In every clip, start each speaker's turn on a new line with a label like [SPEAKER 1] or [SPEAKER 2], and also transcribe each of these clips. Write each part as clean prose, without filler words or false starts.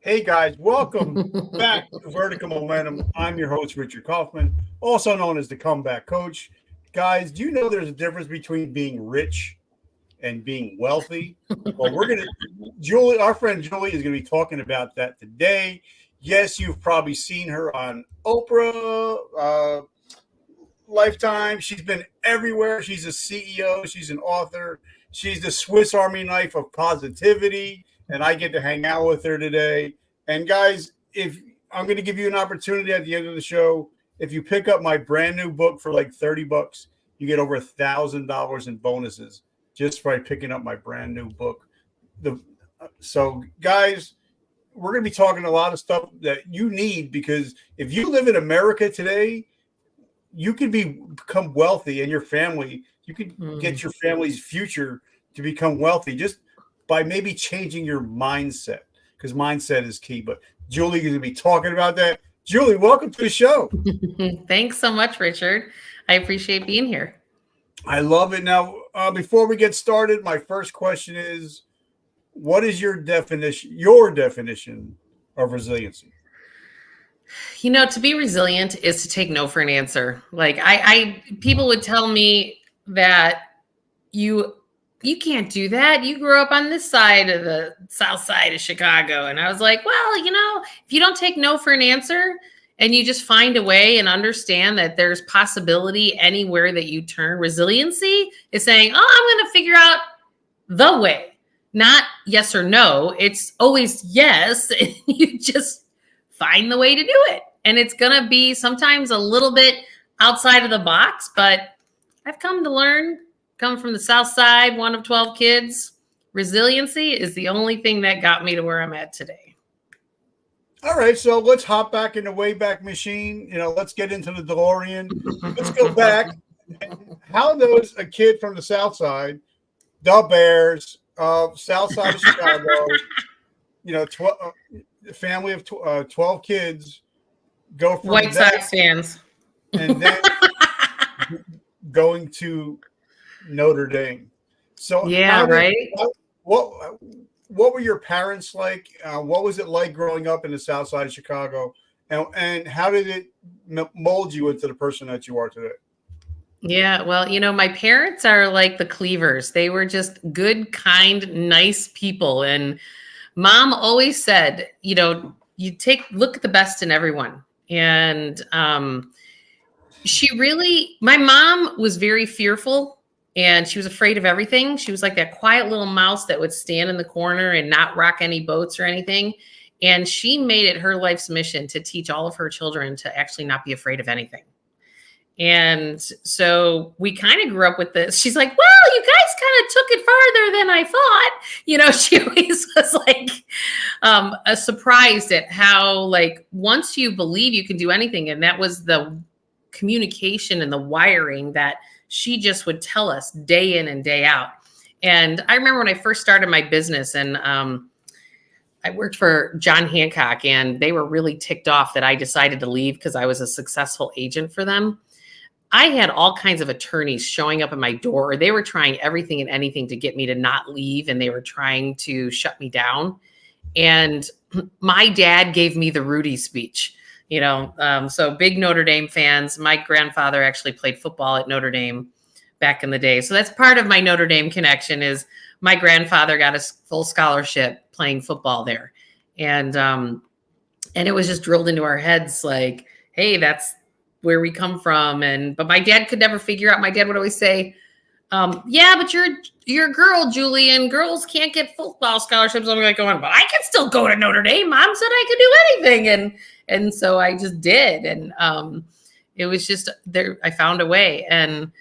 [SPEAKER 1] Hey guys, welcome back to Vertical Momentum. I'm your host, Richard Kaufman, also known as the Comeback Coach. Guys, do you know there's a difference between being rich and being wealthy? Well, Julie, our friend Julie, is gonna be talking about that today. Yes, you've probably seen her on Oprah, Lifetime. She's been everywhere. She's a CEO. She's an author. She's the Swiss Army knife of positivity, and I get to hang out with her today. And guys, if I'm going to give you an opportunity at the end of the show, if you pick up my brand new book for like $30, you get over $1,000 in bonuses just by picking up my brand new book. So, guys, we're going to be talking a lot of stuff that you need, because if you live in America today, you can become wealthy, and your family, you could get your family's future to become wealthy just by maybe changing your mindset, because mindset is key. But Julie is going to be talking about that. Julie, welcome to the show.
[SPEAKER 2] Thanks so much, Richard. I appreciate being here.
[SPEAKER 1] I love it. Now, before we get started, my first question is, what is your definition of resiliency?
[SPEAKER 2] You know, to be resilient is to take no for an answer. Like people would tell me that you can't do that. You grew up on this side of the south side of Chicago. And I was like, well, if you don't take no for an answer and you just find a way and understand that there's possibility anywhere that you turn, resiliency is saying, oh, I'm going to figure out the way, not yes or no. It's always yes. And you just find the way to do it. And it's going to be sometimes a little bit outside of the box, but I've come to learn, come from the South Side, one of 12 kids, resiliency is the only thing that got me to where I'm at today.
[SPEAKER 1] All right. So let's hop back in the Wayback Machine. Let's get into the DeLorean. Let's go back. How does a kid from the South Side, the Bears, South Side of Chicago, family of 12 kids, go from
[SPEAKER 2] White Sox fans,
[SPEAKER 1] and then going to Notre Dame? So
[SPEAKER 2] right.
[SPEAKER 1] What were your parents like? What was it like growing up in the South Side of Chicago, and how did it mold you into the person that you are today?
[SPEAKER 2] Yeah, well, my parents are like the Cleavers. They were just good, kind, nice people. And Mom always said, look at the best in everyone. And my mom was very fearful, and she was afraid of everything. She was like that quiet little mouse that would stand in the corner and not rock any boats or anything. And she made it her life's mission to teach all of her children to actually not be afraid of anything. And so we kind of grew up with this. She's like, well, you guys kind of took it farther than I thought. She always was like surprised at how, once you believe you can do anything. And that was the communication and the wiring that she just would tell us day in and day out. And I remember when I first started my business, and I worked for John Hancock, and they were really ticked off that I decided to leave because I was a successful agent for them. I had all kinds of attorneys showing up at my door. They were trying everything and anything to get me to not leave, and they were trying to shut me down. And my dad gave me the Rudy speech, so big Notre Dame fans. My grandfather actually played football at Notre Dame back in the day. So that's part of my Notre Dame connection, is my grandfather got a full scholarship playing football there. And it was just drilled into our heads like, hey, that's where we come from. But my dad could never figure out. My dad would always say, yeah, but you're a girl, Julie, and girls can't get football scholarships. I'm like going, but I can still go to Notre Dame. Mom said I could do anything. And so I just did. And it was just there. I found a way. And,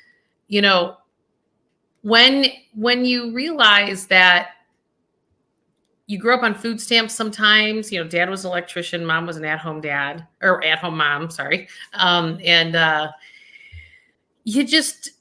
[SPEAKER 2] when you realize that you grew up on food stamps sometimes, dad was an electrician, mom was an at-home mom, sorry. You just,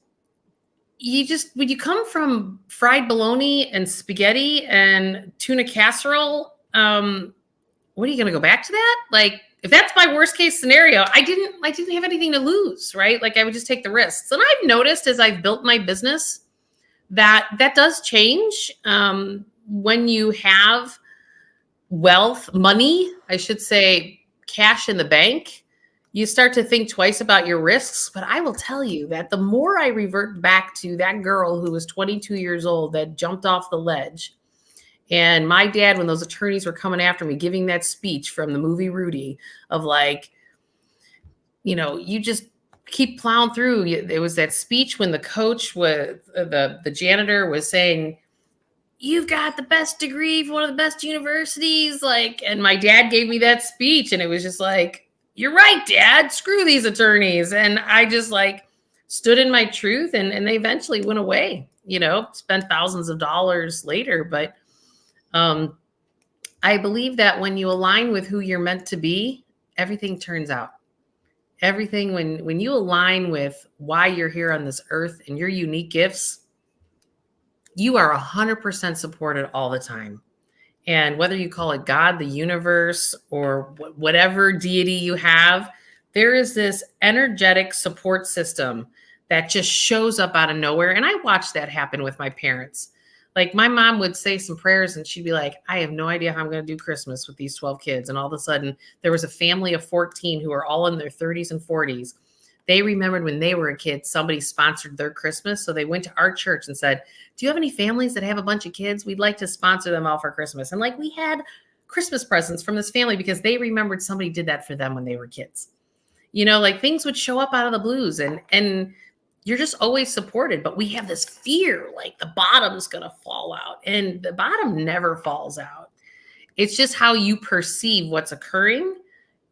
[SPEAKER 2] when you come from fried bologna and spaghetti and tuna casserole, what are you going to go back to that? Like, if that's my worst case scenario, I didn't have anything to lose, right? Like, I would just take the risks. And I've noticed as I've built my business that does change when you have money, I should say, cash in the bank, you start to think twice about your risks. But I will tell you that the more I revert back to that girl who was 22 years old that jumped off the ledge, and my dad, when those attorneys were coming after me, giving that speech from the movie Rudy of like, you just keep plowing through. It was that speech when the coach was, the janitor was saying, you've got the best degree from one of the best universities. And my dad gave me that speech, and it was just like, you're right, Dad, screw these attorneys. And I just stood in my truth, and they eventually went away, spent thousands of dollars later. But I believe that when you align with who you're meant to be, everything turns out. Everything, when you align with why you're here on this earth and your unique gifts, you are 100% supported all the time. And whether you call it God, the universe, or whatever deity you have, there is this energetic support system that just shows up out of nowhere. And I watched that happen with my parents. My mom would say some prayers and she'd be like, I have no idea how I'm going to do Christmas with these 12 kids. And all of a sudden there was a family of 14 who are all in their 30s and 40s. They remembered when they were a kid, somebody sponsored their Christmas. So they went to our church and said, do you have any families that have a bunch of kids? We'd like to sponsor them all for Christmas. And we had Christmas presents from this family because they remembered somebody did that for them when they were kids. Things would show up out of the blues, and you're just always supported. But we have this fear, the bottom's going to fall out, and the bottom never falls out. It's just how you perceive what's occurring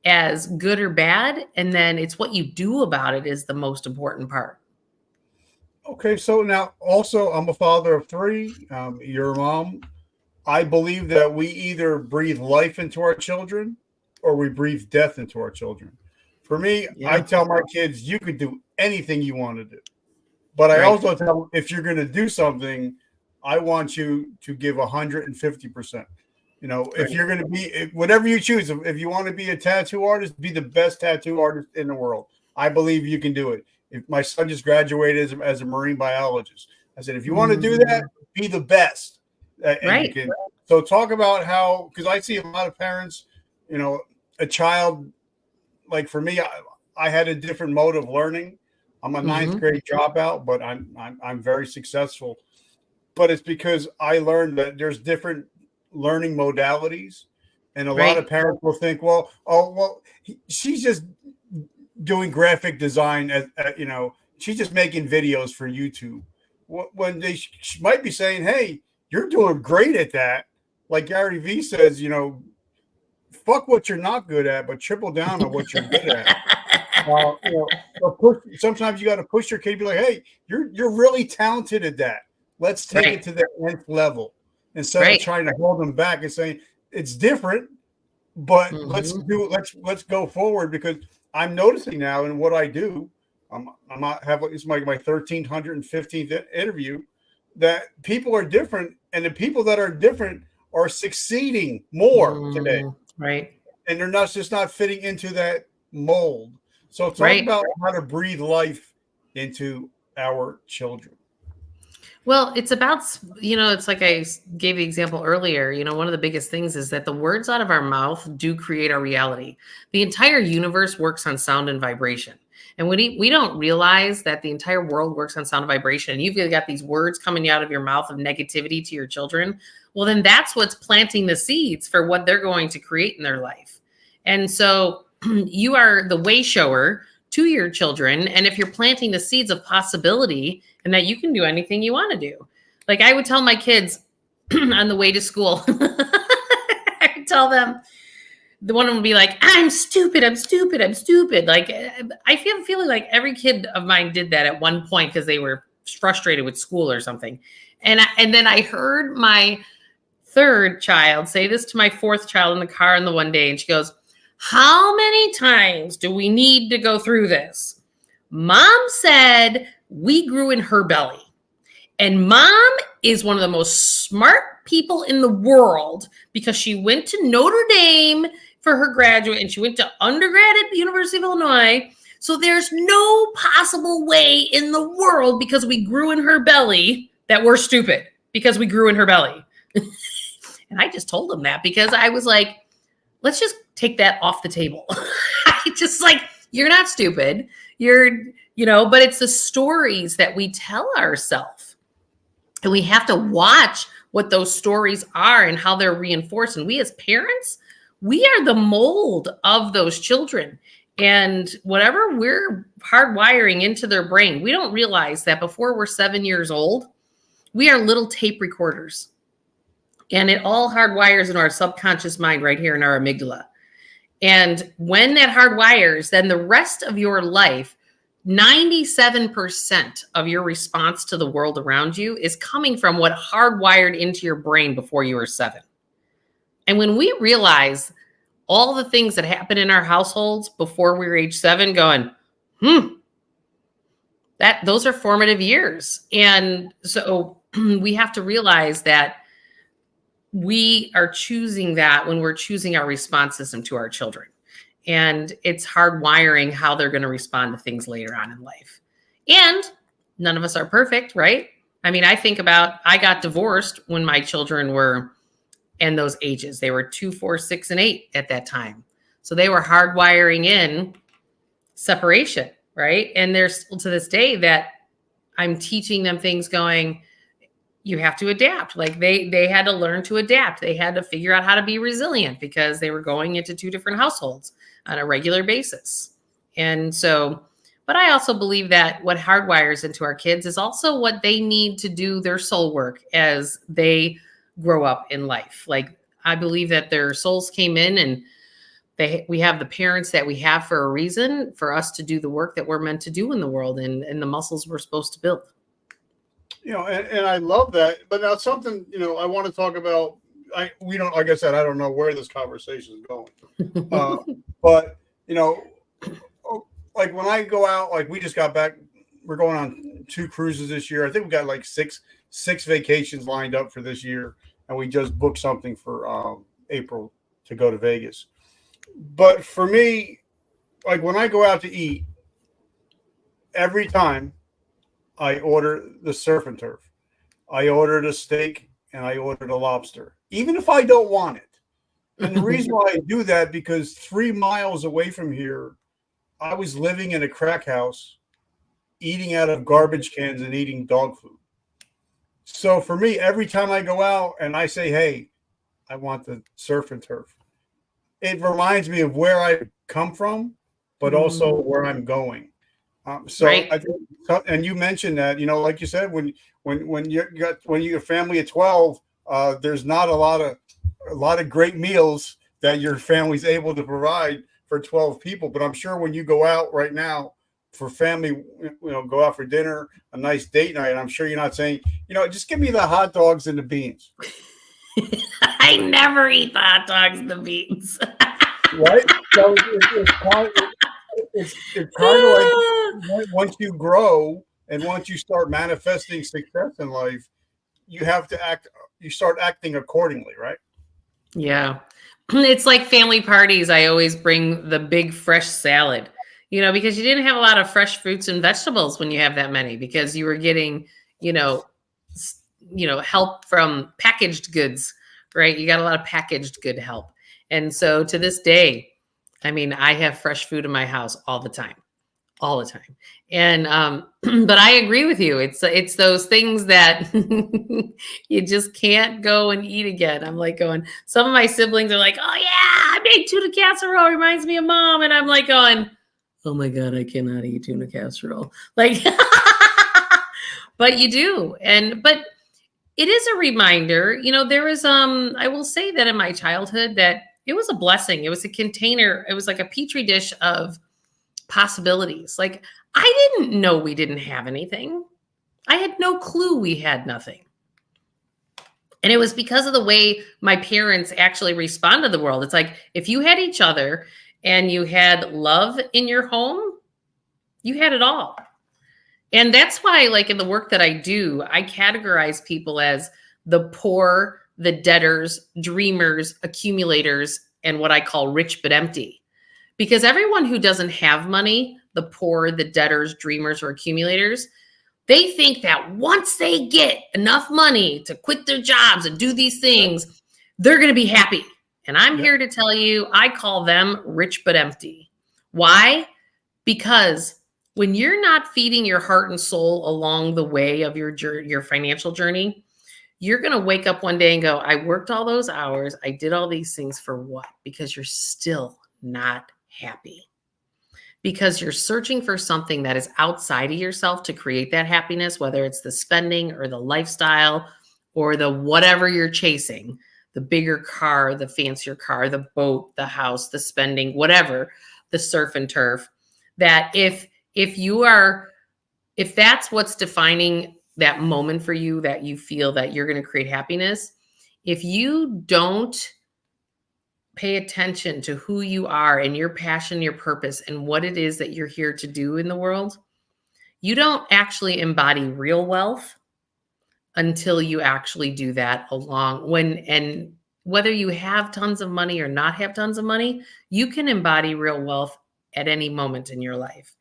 [SPEAKER 2] as good or bad. And then it's what you do about it is the most important part.
[SPEAKER 1] Okay. So now also I'm a father of 3. You're a mom. I believe that we either breathe life into our children or we breathe death into our children. For me, yeah. I tell my kids, you could do anything you want to do. But I also tell them, if you're going to do something, I want you to give 150%. If you're going to be, whatever you choose, if you want to be a tattoo artist, be the best tattoo artist in the world. I believe you can do it. If my son just graduated as a marine biologist, I said, if you want to do that, be the best. And so talk about how, because I see a lot of parents, a child, for me, I had a different mode of learning. I'm a 9th grade dropout, but I'm very successful. But it's because I learned that there's different learning modalities, and a lot of parents will think, she's just doing graphic design, she's just making videos for YouTube. When they might be saying, hey, you're doing great at that. Like Gary Vee says, fuck what you're not good at, but triple down on what you're good at. Sometimes you got to push your kid, be like, hey, you're really talented at that. Let's take it to the nth level. Instead of trying to hold them back and saying it's different, but let's go forward, because I'm noticing now in what I do, it's my 1315th interview, that people are different, and the people that are different are succeeding more today.
[SPEAKER 2] Right.
[SPEAKER 1] And they're just not fitting into that mold. So talk about how to breathe life into our children.
[SPEAKER 2] Well, it's about, it's like I gave the example earlier, one of the biggest things is that the words out of our mouth do create our reality. The entire universe works on sound and vibration. And we don't realize that the entire world works on sound and vibration. And you've got these words coming out of your mouth of negativity to your children. Well, then that's what's planting the seeds for what they're going to create in their life. And so you are the way shower to your children. And if you're planting the seeds of possibility and that you can do anything you want to do. I would tell my kids on the way to school, I would tell them, the one would be like, I'm stupid. I feel feeling like every kid of mine did that at one point because they were frustrated with school or something. And then I heard my 3rd child say this to my 4th child in the car in the one day. And she goes, how many times do we need to go through this? Mom said we grew in her belly. And mom is one of the most smart people in the world because she went to Notre Dame for her graduate and she went to undergrad at the University of Illinois. So there's no possible way in the world, because we grew in her belly, that we're stupid because we grew in her belly. And I just told them that because I was like, let's just take that off the table. I just like, you're not stupid. But it's the stories that we tell ourselves. And we have to watch what those stories are and how they're reinforced. And we as parents, we are the mold of those children. And whatever we're hardwiring into their brain, we don't realize that before we're 7 years old, we are little tape recorders. And it all hardwires in our subconscious mind right here in our amygdala. And when that hardwires, then the rest of your life, 97% of your response to the world around you is coming from what hardwired into your brain before you were 7. And when we realize all the things that happen in our households before we were age 7, going, those are formative years. And so we have to realize that we are choosing that when we're choosing our response system to our children. And it's hardwiring how they're going to respond to things later on in life. And none of us are perfect, right? I mean, I think about, I got divorced when my children were in those ages. They were 2, 4, 6, and 8 at that time. So they were hardwiring in separation, right? And there's still to this day that I'm teaching them things going, you have to adapt. Like they had to learn to adapt. They had to figure out how to be resilient because they were going into 2 different households on a regular basis. And so, but I also believe that what hardwires into our kids is also what they need to do their soul work as they grow up in life. Like I believe that their souls came in and we have the parents that we have for a reason, for us to do the work that we're meant to do in the world and the muscles we're supposed to build.
[SPEAKER 1] And I love that. But now something, I want to talk about, like I said, I don't know where this conversation is going. But, like when I go out, like we just got back, we're going on 2 cruises this year. I think we got like six vacations lined up for this year. And we just booked something for April to go to Vegas. But for me, like when I go out to eat, every time I order the surf and turf, I order the steak, and I order the lobster, even if I don't want it. And the reason why I do that, because 3 miles away from here, I was living in a crack house, eating out of garbage cans and eating dog food. So for me, every time I go out and I say, hey, I want the surf and turf, it reminds me of where I come from, but also where I'm going.
[SPEAKER 2] Right.
[SPEAKER 1] I think, and you mentioned that, like you said, when you're a family of 12, there's not a lot of great meals that your family's able to provide for 12 people. But I'm sure when you go out right now for family, go out for dinner, a nice date night, I'm sure you're not saying, just give me the hot dogs and the beans.
[SPEAKER 2] I never eat the hot dogs and the beans.
[SPEAKER 1] Right? So it's kind of like once you grow and once you start manifesting success in life, you start acting accordingly, right?
[SPEAKER 2] Yeah. It's like family parties. I always bring the big fresh salad, because you didn't have a lot of fresh fruits and vegetables when you have that many, because you were getting, help from packaged goods, right? You got a lot of packaged good help. And so to this day, I mean, I have fresh food in my house all the time. And, but I agree with you. It's those things that you just can't go and eat again. I'm like going, some of my siblings are like, oh yeah, I made tuna casserole. Reminds me of mom. And I'm like going, oh my God, I cannot eat tuna casserole. Like, but you do. But it is a reminder, there is, I will say that in my childhood that it was a blessing. It was a container. It was like a petri dish of possibilities. Like I didn't know we didn't have anything. I had no clue we had nothing. And it was because of the way my parents actually respond to the world. It's like, if you had each other and you had love in your home, you had it all. And that's why, like in the work that I do, I categorize people as the poor, the debtors, dreamers, accumulators, and what I call rich but empty. Because everyone who doesn't have money, the poor, the debtors, dreamers, or accumulators, they think that once they get enough money to quit their jobs and do these things, they're going to be happy. And I'm
[SPEAKER 1] Yep.
[SPEAKER 2] here to tell you, I call them rich but empty. Why? Because when you're not feeding your heart and soul along the way of your financial journey, you're going to wake up one day and go, I worked all those hours. I did all these things for what? Because you're still not happy. Because you're searching for something that is outside of yourself to create that happiness, whether it's the spending or the lifestyle or the whatever you're chasing, the bigger car, the fancier car, the boat, the house, the spending, whatever, the surf and turf, that if that's what's defining that moment for you, that you feel that you're going to create happiness, if you don't pay attention to who you are and your passion, your purpose, and what it is that you're here to do in the world, you don't actually embody real wealth until you actually do that and whether you have tons of money or not have tons of money, you can embody real wealth at any moment in your life.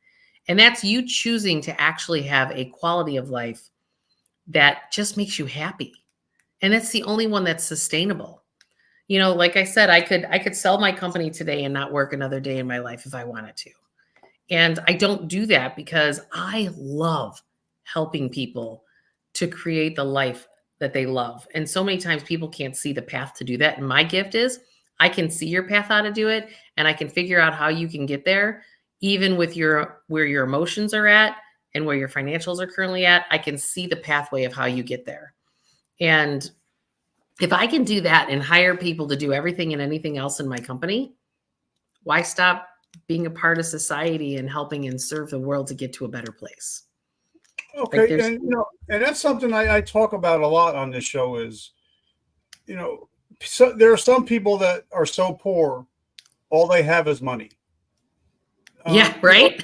[SPEAKER 2] And that's you choosing to actually have a quality of life that just makes you happy. And that's the only one that's sustainable. You know, like I said, I could sell my company today and not work another day in my life if I wanted to. And I don't do that because I love helping people to create the life that they love. And so many times people can't see the path to do that. And my gift is I can see your path how to do it, and I can figure out how you can get there, even with where your emotions are at and where your financials are currently at. I can see the pathway of how you get there. And if I can do that and hire people to do everything and anything else in my company, why stop being a part of society and helping and serve the world to get to a better place?
[SPEAKER 1] Okay, and and that's something I talk about a lot on this show is, so there are some people that are so poor, all they have is money.
[SPEAKER 2] Yeah, right.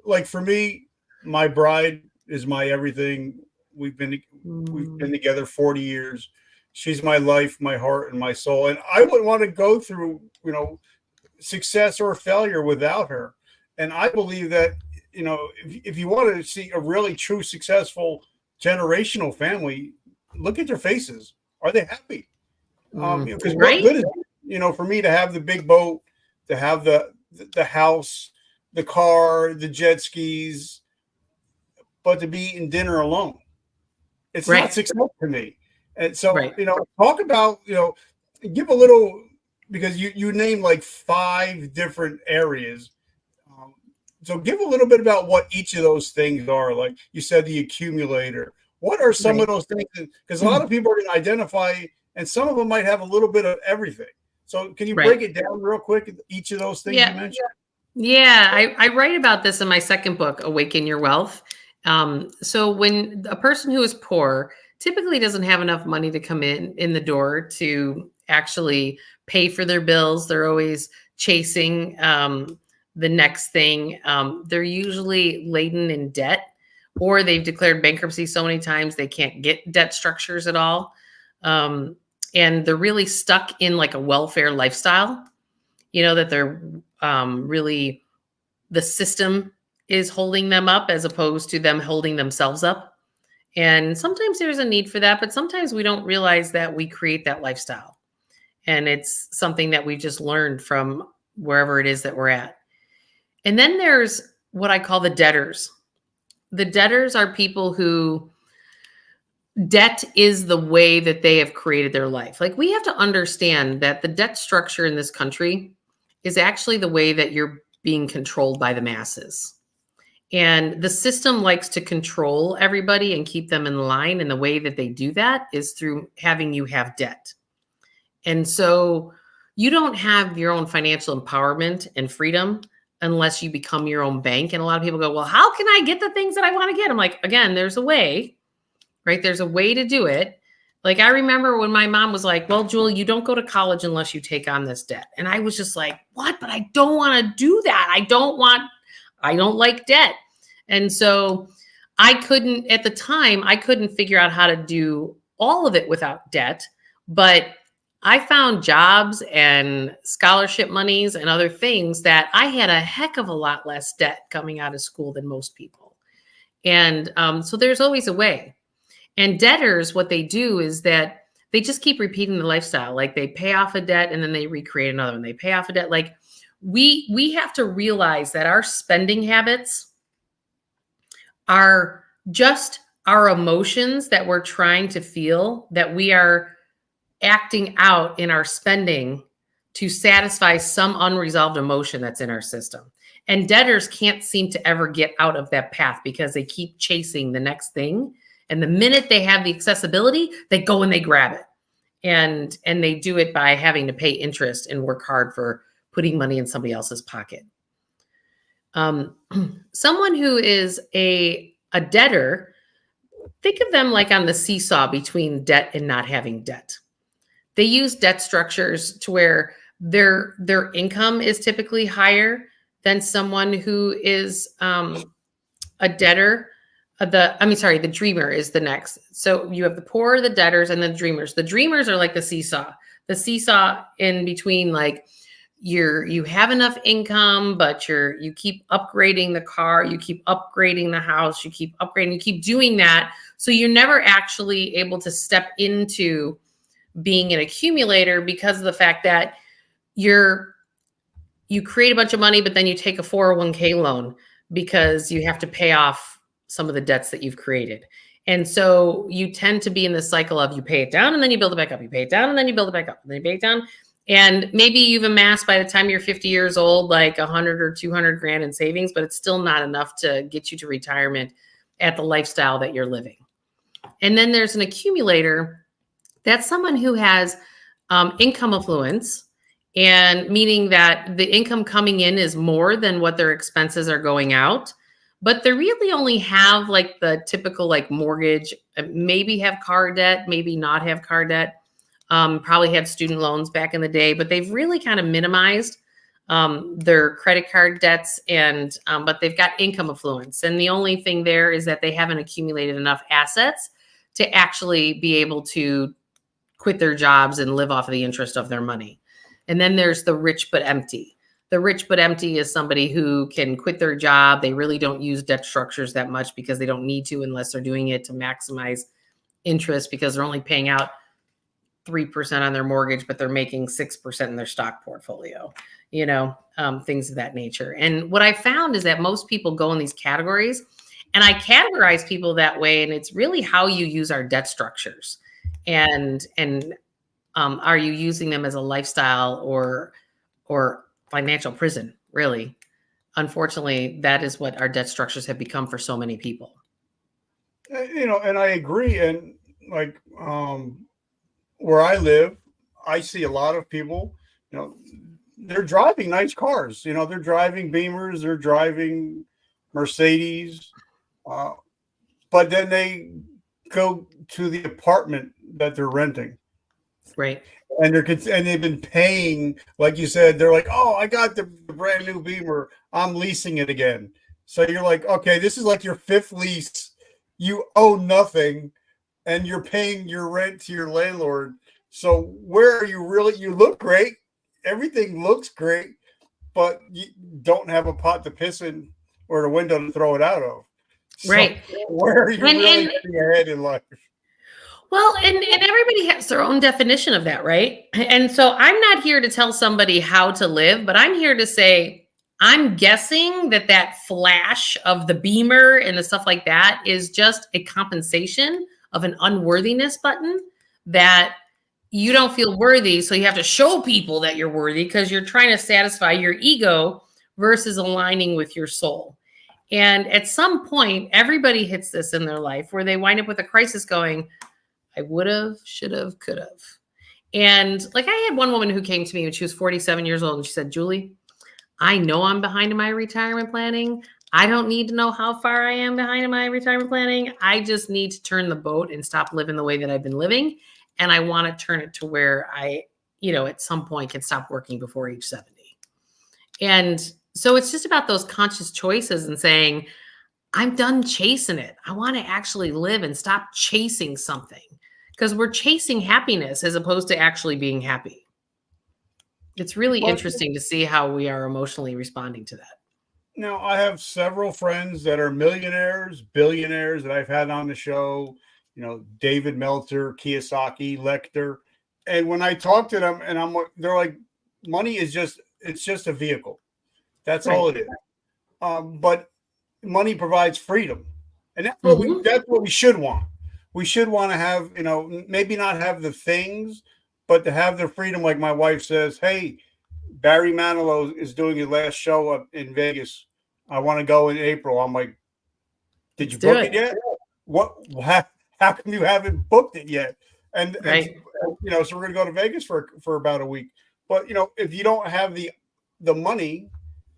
[SPEAKER 1] Like for me, my bride is my everything. We've been together 40 years. She's my life, my heart, and my soul. And I wouldn't want to go through, success or failure without her. And I believe that, if you want to see a really true successful generational family, look at their faces. Are they happy? Because what good is it, for me to have the big boat, to have the house, the car, the jet skis, but to be eating dinner alone. It's not success to me. And so, talk about, give a little, because you named like 5 different areas. So give a little bit about what each of those things are. Like you said, the accumulator. What are some of those things? Because a lot of people are going to identify, and some of them might have a little bit of everything. So can you break it down real quick, each of those things you mentioned?
[SPEAKER 2] Yeah, I write about this in my second book, Awaken Your Wealth. So when a person who is poor typically doesn't have enough money to come in the door to actually pay for their bills, they're always chasing the next thing. They're usually laden in debt, or they've declared bankruptcy so many times they can't get debt structures at all. And they're really stuck in like a welfare lifestyle, that they're really, the system is holding them up as opposed to them holding themselves up. And sometimes there's a need for that, but sometimes we don't realize that we create that lifestyle. And it's something that we just learned from wherever it is that we're at. And then there's what I call the debtors. The debtors are people who debt is the way that they have created their life. Like we have to understand that the debt structure in this country is actually the way that you're being controlled by the masses. And the system likes to control everybody and keep them in line. And the way that they do that is through having you have debt. And so you don't have your own financial empowerment and freedom unless you become your own bank. And a lot of people go, well, how can I get the things that I want to get? I'm like, again, there's a way, right? There's a way to do it. Like I remember when my mom was like, well, Jewel, you don't go to college unless you take on this debt. And I was just like, what? But I don't want to do that. I don't like debt. And so at the time, I couldn't figure out how to do all of it without debt, but I found jobs and scholarship monies and other things that I had a heck of a lot less debt coming out of school than most people. And so there's always a way. And debtors, what they do is that they just keep repeating the lifestyle. Like they pay off a debt and then they recreate another one. They pay off a debt. Like we have to realize that our spending habits are just our emotions that we're trying to feel, that we are acting out in our spending to satisfy some unresolved emotion that's in our system. And debtors can't seem to ever get out of that path because they keep chasing the next thing. And the minute they have the accessibility, they go and they grab it. And they do it by having to pay interest and work hard for putting money in somebody else's pocket. Someone who is a debtor, think of them like on the seesaw between debt and not having debt. They use debt structures to where their income is typically higher than someone who is a debtor. The dreamer is the next. So you have the poor, the debtors, and the dreamers. The dreamers are like the seesaw. The seesaw in between, like you have enough income, but you keep upgrading the car, you keep upgrading the house, you keep upgrading, you keep doing that. So you're never actually able to step into being an accumulator because of the fact that you create a bunch of money, but then you take a 401k loan because you have to pay off some of the debts that you've created. And so you tend to be in the cycle of you pay it down and then you build it back up. You pay it down and then you build it back up. And then you pay it down. And maybe you've amassed by the time you're 50 years old, like 100 or 200 grand in savings, but it's still not enough to get you to retirement at the lifestyle that you're living. And then there's an accumulator. That's someone who has income affluence, and meaning that the income coming in is more than what their expenses are going out. But they really only have like the typical like mortgage, maybe have car debt, maybe not have car debt, probably had student loans back in the day, but they've really kind of minimized their credit card debts, and but they've got income affluence. And the only thing there is that they haven't accumulated enough assets to actually be able to quit their jobs and live off of the interest of their money. And then there's the rich but empty. The rich but empty is somebody who can quit their job. They really don't use debt structures that much because they don't need to unless they're doing it to maximize interest, because they're only paying out 3% on their mortgage, but they're making 6% in their stock portfolio, things of that nature. And what I found is that most people go in these categories, and I categorize people that way. And it's really how you use our debt structures, and are you using them as a lifestyle or financial prison? Really, unfortunately, that is what our debt structures have become for so many people.
[SPEAKER 1] And I agree. And like where I live, I see a lot of people, they're driving nice cars. They're driving Beamers, they're driving Mercedes, but then they go to the apartment that they're renting.
[SPEAKER 2] Right.
[SPEAKER 1] And they've been paying, like you said, they're like, oh, I got the brand new Beamer, I'm leasing it again. So you're like, okay, this is like your fifth lease. You owe nothing, and you're paying your rent to your landlord. So where are you really? You look great. Everything looks great, but you don't have a pot to piss in or a window to throw it out of. So
[SPEAKER 2] right.
[SPEAKER 1] Where are you really getting ahead in life?
[SPEAKER 2] Well, and everybody has their own definition of that, right? And so I'm not here to tell somebody how to live, but I'm here to say, I'm guessing that flash of the Beamer and the stuff like that is just a compensation of an unworthiness button, that you don't feel worthy. So you have to show people that you're worthy because you're trying to satisfy your ego versus aligning with your soul. And at some point, everybody hits this in their life where they wind up with a crisis going, I would have, should have, could have. And like I had one woman who came to me when she was 47 years old, and she said, Julie, I know I'm behind in my retirement planning. I don't need to know how far I am behind in my retirement planning. I just need to turn the boat and stop living the way that I've been living. And I want to turn it to where I, at some point can stop working before age 70. And so it's just about those conscious choices and saying, I'm done chasing it. I want to actually live and stop chasing something, because we're chasing happiness as opposed to actually being happy. It's really interesting to see how we are emotionally responding to that.
[SPEAKER 1] Now, I have several friends that are millionaires, billionaires that I've had on the show David Meltzer, Kiyosaki, Lecter. And when I talk to them, and they're like, money is it's just a vehicle. That's all it is. But money provides freedom, and that's what we should want. We should want to have, maybe not have the things, but to have the freedom. Like my wife says, "Hey, Barry Manilow is doing his last show up in Vegas. I want to go in April." I'm like, "Did you book it yet? What? How come you haven't booked it yet?" And so we're going to go to Vegas for about a week. But if you don't have the money,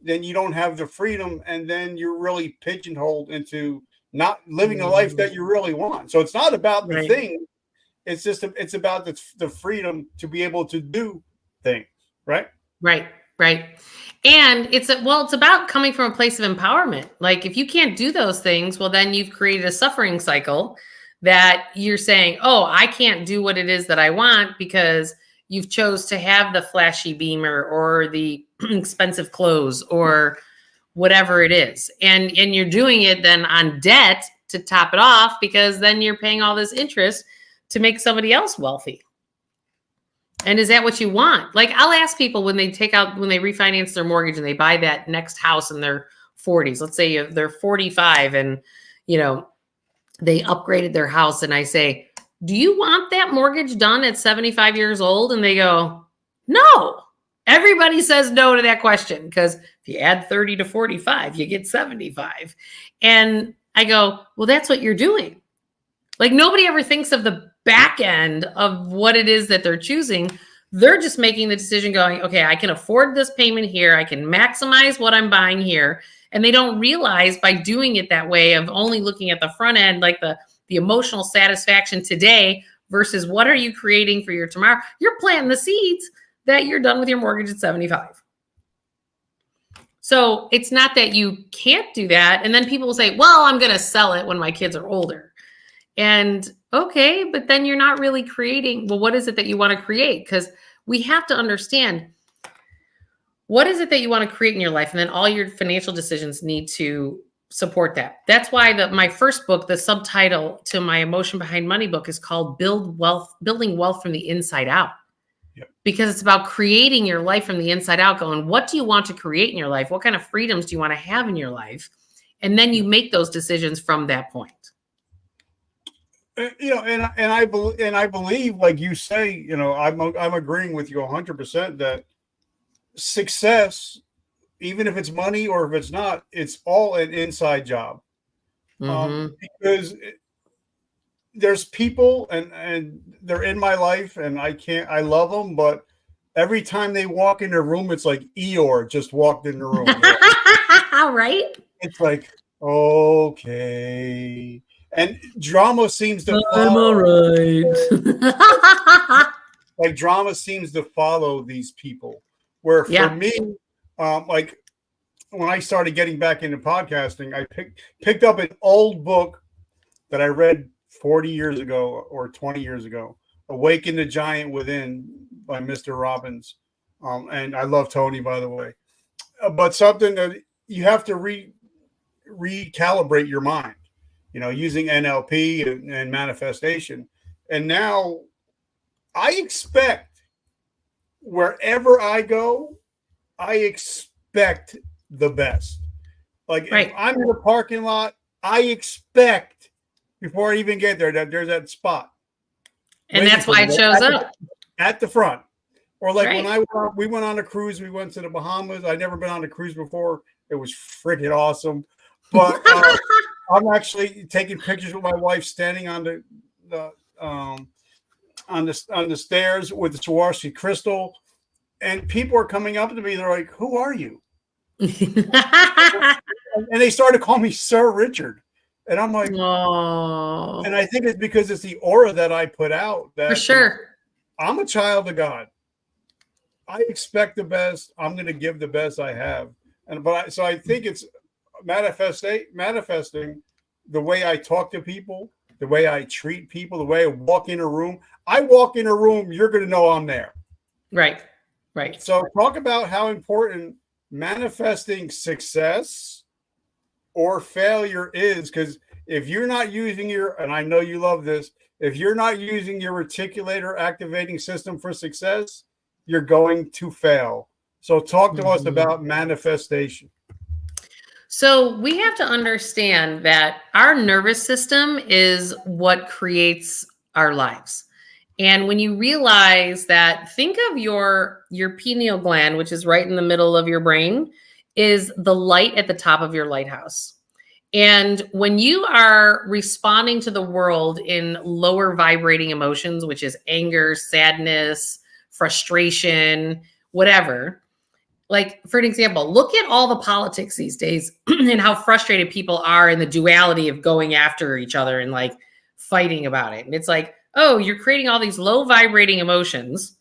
[SPEAKER 1] then you don't have the freedom, and then you're really pigeonholed into not living the life that you really want. So it's not about the thing; it's about the freedom to be able to do things. Right.
[SPEAKER 2] And it's about coming from a place of empowerment. Like if you can't do those things, well, then you've created a suffering cycle that you're saying, oh, I can't do what it is that I want because you've chose to have the flashy Beamer or the expensive clothes or whatever it is. And you're doing it then on debt to top it off, because then you're paying all this interest to make somebody else wealthy. And is that what you want? Like I'll ask people when they refinance their mortgage and they buy that next house in their 40s, let's say they're 45 and, they upgraded their house. And I say, do you want that mortgage done at 75 years old? And they go, no. Everybody says no to that question, because if you add 30 to 45, you get 75. And I go, well, that's what you're doing. Like nobody ever thinks of the back end of what it is that they're choosing. They're just making the decision going, okay, I can afford this payment here. I can maximize what I'm buying here. And they don't realize by doing it that way of only looking at the front end, like the emotional satisfaction today versus what are you creating for your tomorrow? You're planting the seeds that you're done with your mortgage at 75. So it's not that you can't do that. And then people will say, well, I'm going to sell it when my kids are older. And okay, but then you're not really creating, well, what is it that you want to create? Because we have to understand, what is it that you want to create in your life? And then all your financial decisions need to support that. That's why my first book, the subtitle to my Emotion Behind Money book is called Building Wealth from the Inside Out.
[SPEAKER 1] Yep.
[SPEAKER 2] Because it's about creating your life from the inside out, going, what do you want to create in your life? What kind of freedoms do you want to have in your life? And then you make those decisions from that point.
[SPEAKER 1] And I believe, like you say, I'm agreeing with you 100% that success, even if it's money or if it's not, it's all an inside job. Because there's people and they're in my life and I love them, but every time they walk in the room, it's like Eeyore just walked in the room.
[SPEAKER 2] Right?
[SPEAKER 1] It's like, okay. And drama seems to follow.
[SPEAKER 2] I'm all right.
[SPEAKER 1] Like drama seems to follow these people. Where for me, like when I started getting back into podcasting, I picked up an old book that I read 40 years ago or 20 years ago, Awaken the Giant Within by Mr. Robbins. And I love Tony, by the way. But something that you have to recalibrate your mind, using NLP and manifestation. And now I expect wherever I go, I expect the best. Like if I'm in the parking lot, I expect before I even get there that there's that spot.
[SPEAKER 2] And that's why it shows up
[SPEAKER 1] at the front. Or like when we went on a cruise, we went to the Bahamas. I'd never been on a cruise before. It was freaking awesome. But I'm actually taking pictures with my wife standing on the stairs with the Swarovski crystal, and people are coming up to me. They're like, "Who are you?" And they started calling me Sir Richard, and I'm like,
[SPEAKER 2] "Oh."
[SPEAKER 1] And I think it's because it's the aura that I put out. That
[SPEAKER 2] for sure,
[SPEAKER 1] I'm a child of God. I expect the best. I'm going to give the best I have, so I think it's manifesting the way I talk to people, the way I treat people, the way I walk in a room. I walk in a room, you're going to know I'm there.
[SPEAKER 2] Right.
[SPEAKER 1] So talk about how important manifesting success or failure is, because if you're not using and I know you love this, if you're not using your reticular activating system for success, you're going to fail. So talk to us about manifestation.
[SPEAKER 2] So we have to understand that our nervous system is what creates our lives. And when you realize that, think of your pineal gland, which is right in the middle of your brain, is the light at the top of your lighthouse. And when you are responding to the world in lower vibrating emotions, which is anger, sadness, frustration, whatever, like for an example, look at all the politics these days and how frustrated people are in the duality of going after each other and like fighting about it. And it's like, oh, you're creating all these low vibrating emotions.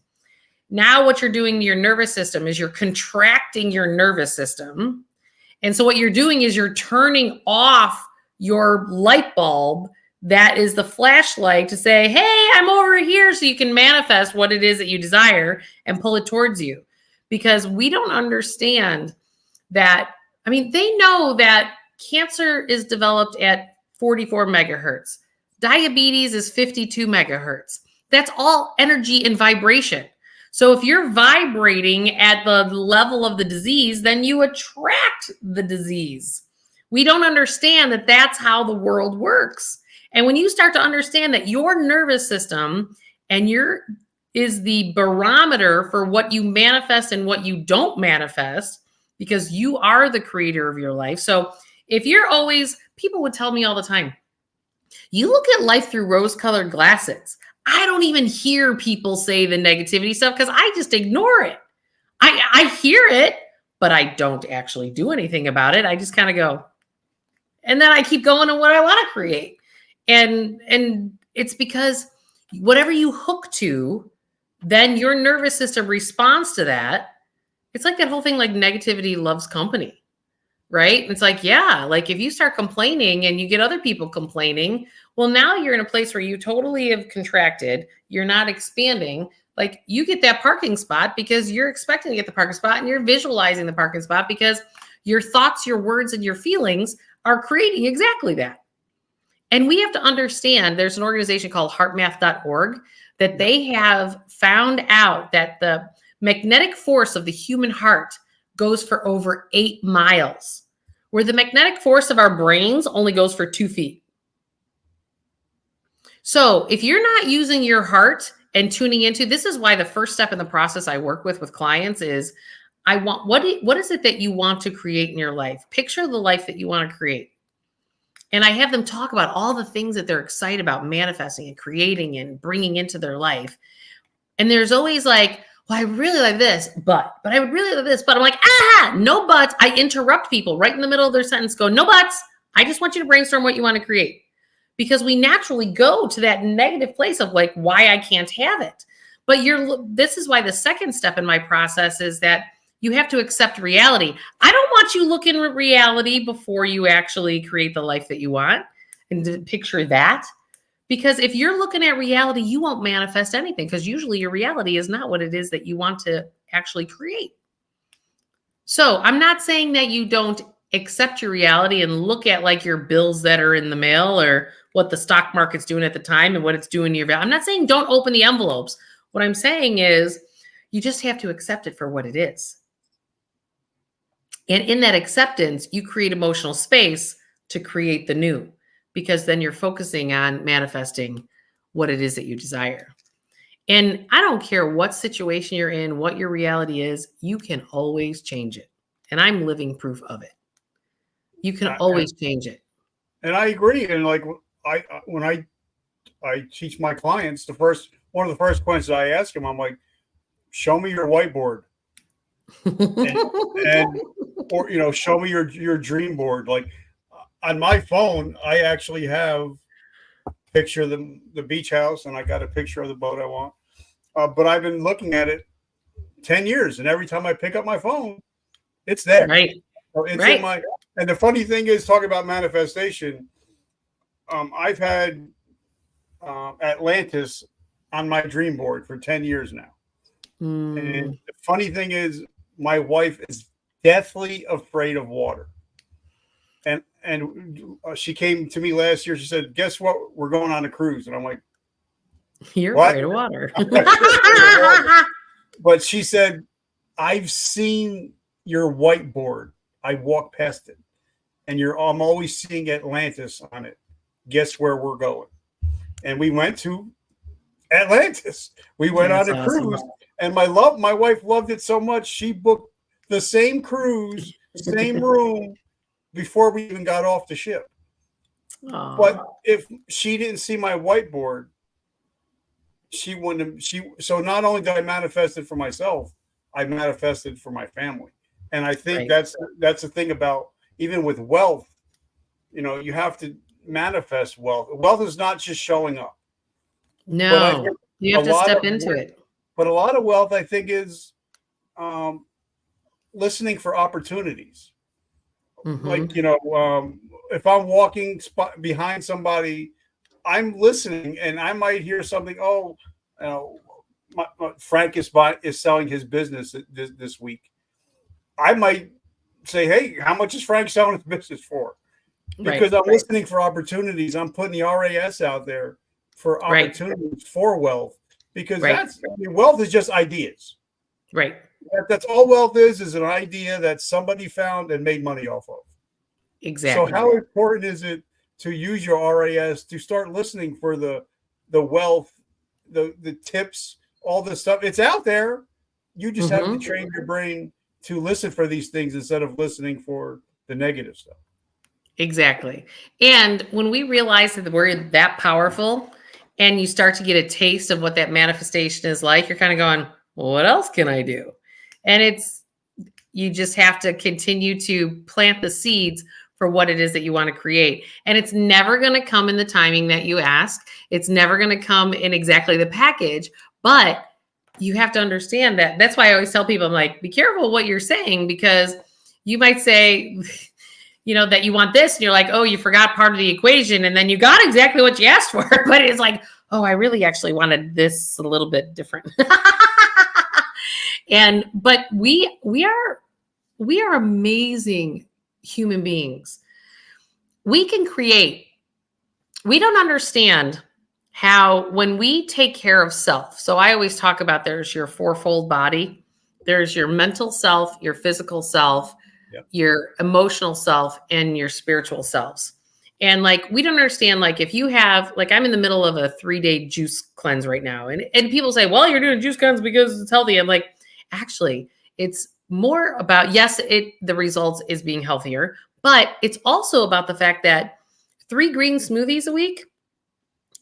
[SPEAKER 2] Now what you're doing to your nervous system is you're contracting your nervous system. And so what you're doing is you're turning off your light bulb that is the flashlight to say, hey, I'm over here, so you can manifest what it is that you desire and pull it towards you. Because we don't understand that. I mean, they know that cancer is developed at 44 megahertz. Diabetes is 52 megahertz. That's all energy and vibration. So if you're vibrating at the level of the disease, then you attract the disease. We don't understand that that's how the world works. And when you start to understand that your nervous system and is the barometer for what you manifest and what you don't manifest, because you are the creator of your life. So if you're always, people would tell me all the time, you look at life through rose-colored glasses. I don't even hear people say the negativity stuff because I just ignore it. I hear it, but I don't actually do anything about it. I just kind of go, and then I keep going on what I want to create. And it's because whatever you hook to, then your nervous system responds to that. It's like that whole thing, like negativity loves company, right? It's like, yeah, like if you start complaining and you get other people complaining, well, now you're in a place where you totally have contracted. You're not expanding. Like you get that parking spot because you're expecting to get the parking spot and you're visualizing the parking spot because your thoughts, your words, and your feelings are creating exactly that. And we have to understand there's an organization called heartmath.org that they have found out that the magnetic force of the human heart goes for over 8 miles, where the magnetic force of our brains only goes for 2 feet. So if you're not using your heart and tuning into, this is why the first step in the process I work with clients is what is it that you want to create in your life? Picture the life that you want to create. And I have them talk about all the things that they're excited about manifesting and creating and bringing into their life. And there's always like, well, I really like this, but I would really like this, but I'm like, no buts. I interrupt people right in the middle of their sentence, go, no buts. I just want you to brainstorm what you want to create. Because we naturally go to that negative place of like, why I can't have it. But this is why the second step in my process is that you have to accept reality. I don't want you looking at reality before you actually create the life that you want and to picture that. Because if you're looking at reality, you won't manifest anything because usually your reality is not what it is that you want to actually create. So I'm not saying that you don't accept your reality and look at like your bills that are in the mail or what the stock market's doing at the time and what it's doing to your value. I'm not saying don't open the envelopes. What I'm saying is you just have to accept it for what it is. And in that acceptance, you create emotional space to create the new, because then you're focusing on manifesting what it is that you desire. And I don't care what situation you're in, what your reality is, you can always change it. And I'm living proof of it. You can always change it.
[SPEAKER 1] And I agree. And like when I teach my clients, one of the first questions I ask them, I'm like, show me your whiteboard. and or show me your dream board. Like on my phone, I actually have a picture of the beach house, and I got a picture of the boat I want. But I've been looking at it 10 years, and every time I pick up my phone, it's there.
[SPEAKER 2] Right.
[SPEAKER 1] So it's
[SPEAKER 2] right.
[SPEAKER 1] in my. And the funny thing is, talking about manifestation, I've had Atlantis on my dream board for 10 years now. And the funny thing is, my wife is deathly afraid of water. And she came to me last year. She said, "Guess what? We're going on a cruise." And I'm like,
[SPEAKER 2] You're
[SPEAKER 1] "What?"
[SPEAKER 2] afraid of water.
[SPEAKER 1] But she said, "I've seen your whiteboard. I walked past it, and I'm always seeing Atlantis on it. Guess where we're going?" And we went to Atlantis. We went
[SPEAKER 2] That's
[SPEAKER 1] on a
[SPEAKER 2] awesome.
[SPEAKER 1] cruise, and my wife loved it so much. She booked the same cruise, same room before we even got off the ship.
[SPEAKER 2] Aw.
[SPEAKER 1] But if she didn't see my whiteboard, she wouldn't have. So not only did I manifest it for myself, I manifested for my family. And I think
[SPEAKER 2] Right.
[SPEAKER 1] that's the thing about, even with wealth, you have to manifest wealth. Wealth is not just showing up.
[SPEAKER 2] No, you have to step into it.
[SPEAKER 1] But a lot of wealth, I think, is listening for opportunities.
[SPEAKER 2] Mhm.
[SPEAKER 1] Like, if I'm walking behind somebody, I'm listening, and I might hear something. Oh, Frank is selling his business this week. I might say, "Hey, how much is Frank selling his business for?" Because I'm listening for opportunities. I'm putting the RAS out there for opportunities for wealth, because wealth is just ideas.
[SPEAKER 2] Right.
[SPEAKER 1] That's all wealth is an idea that somebody found and made money off of.
[SPEAKER 2] Exactly.
[SPEAKER 1] So how important is it to use your RAS to start listening for the wealth, the tips, all this stuff? It's out there. You just have to train your brain to listen for these things instead of listening for the negative stuff.
[SPEAKER 2] Exactly. And when we realize that we're that powerful and you start to get a taste of what that manifestation is like, you're kind of going, well, what else can I do? And you just have to continue to plant the seeds for what it is that you want to create. And it's never going to come in the timing that you ask. It's never going to come in exactly the package, but you have to understand that. That's why I always tell people, I'm like, be careful what you're saying, because you might say, that you want this, and you're like, oh, you forgot part of the equation, and then you got exactly what you asked for. But it's like, oh, I really actually wanted this a little bit different. But we are amazing human beings. We can create. We don't understand how, when we take care of self. So I always talk about, there's your fourfold body. There's your mental self, your physical self, your emotional self, and your spiritual selves. And we don't understand, if you have, I'm in the middle of a 3-day juice cleanse right now. And people say, well, you're doing juice cleanse because it's healthy. I'm like, actually, it's more about, yes, the results is being healthier, but it's also about the fact that 3 green smoothies a week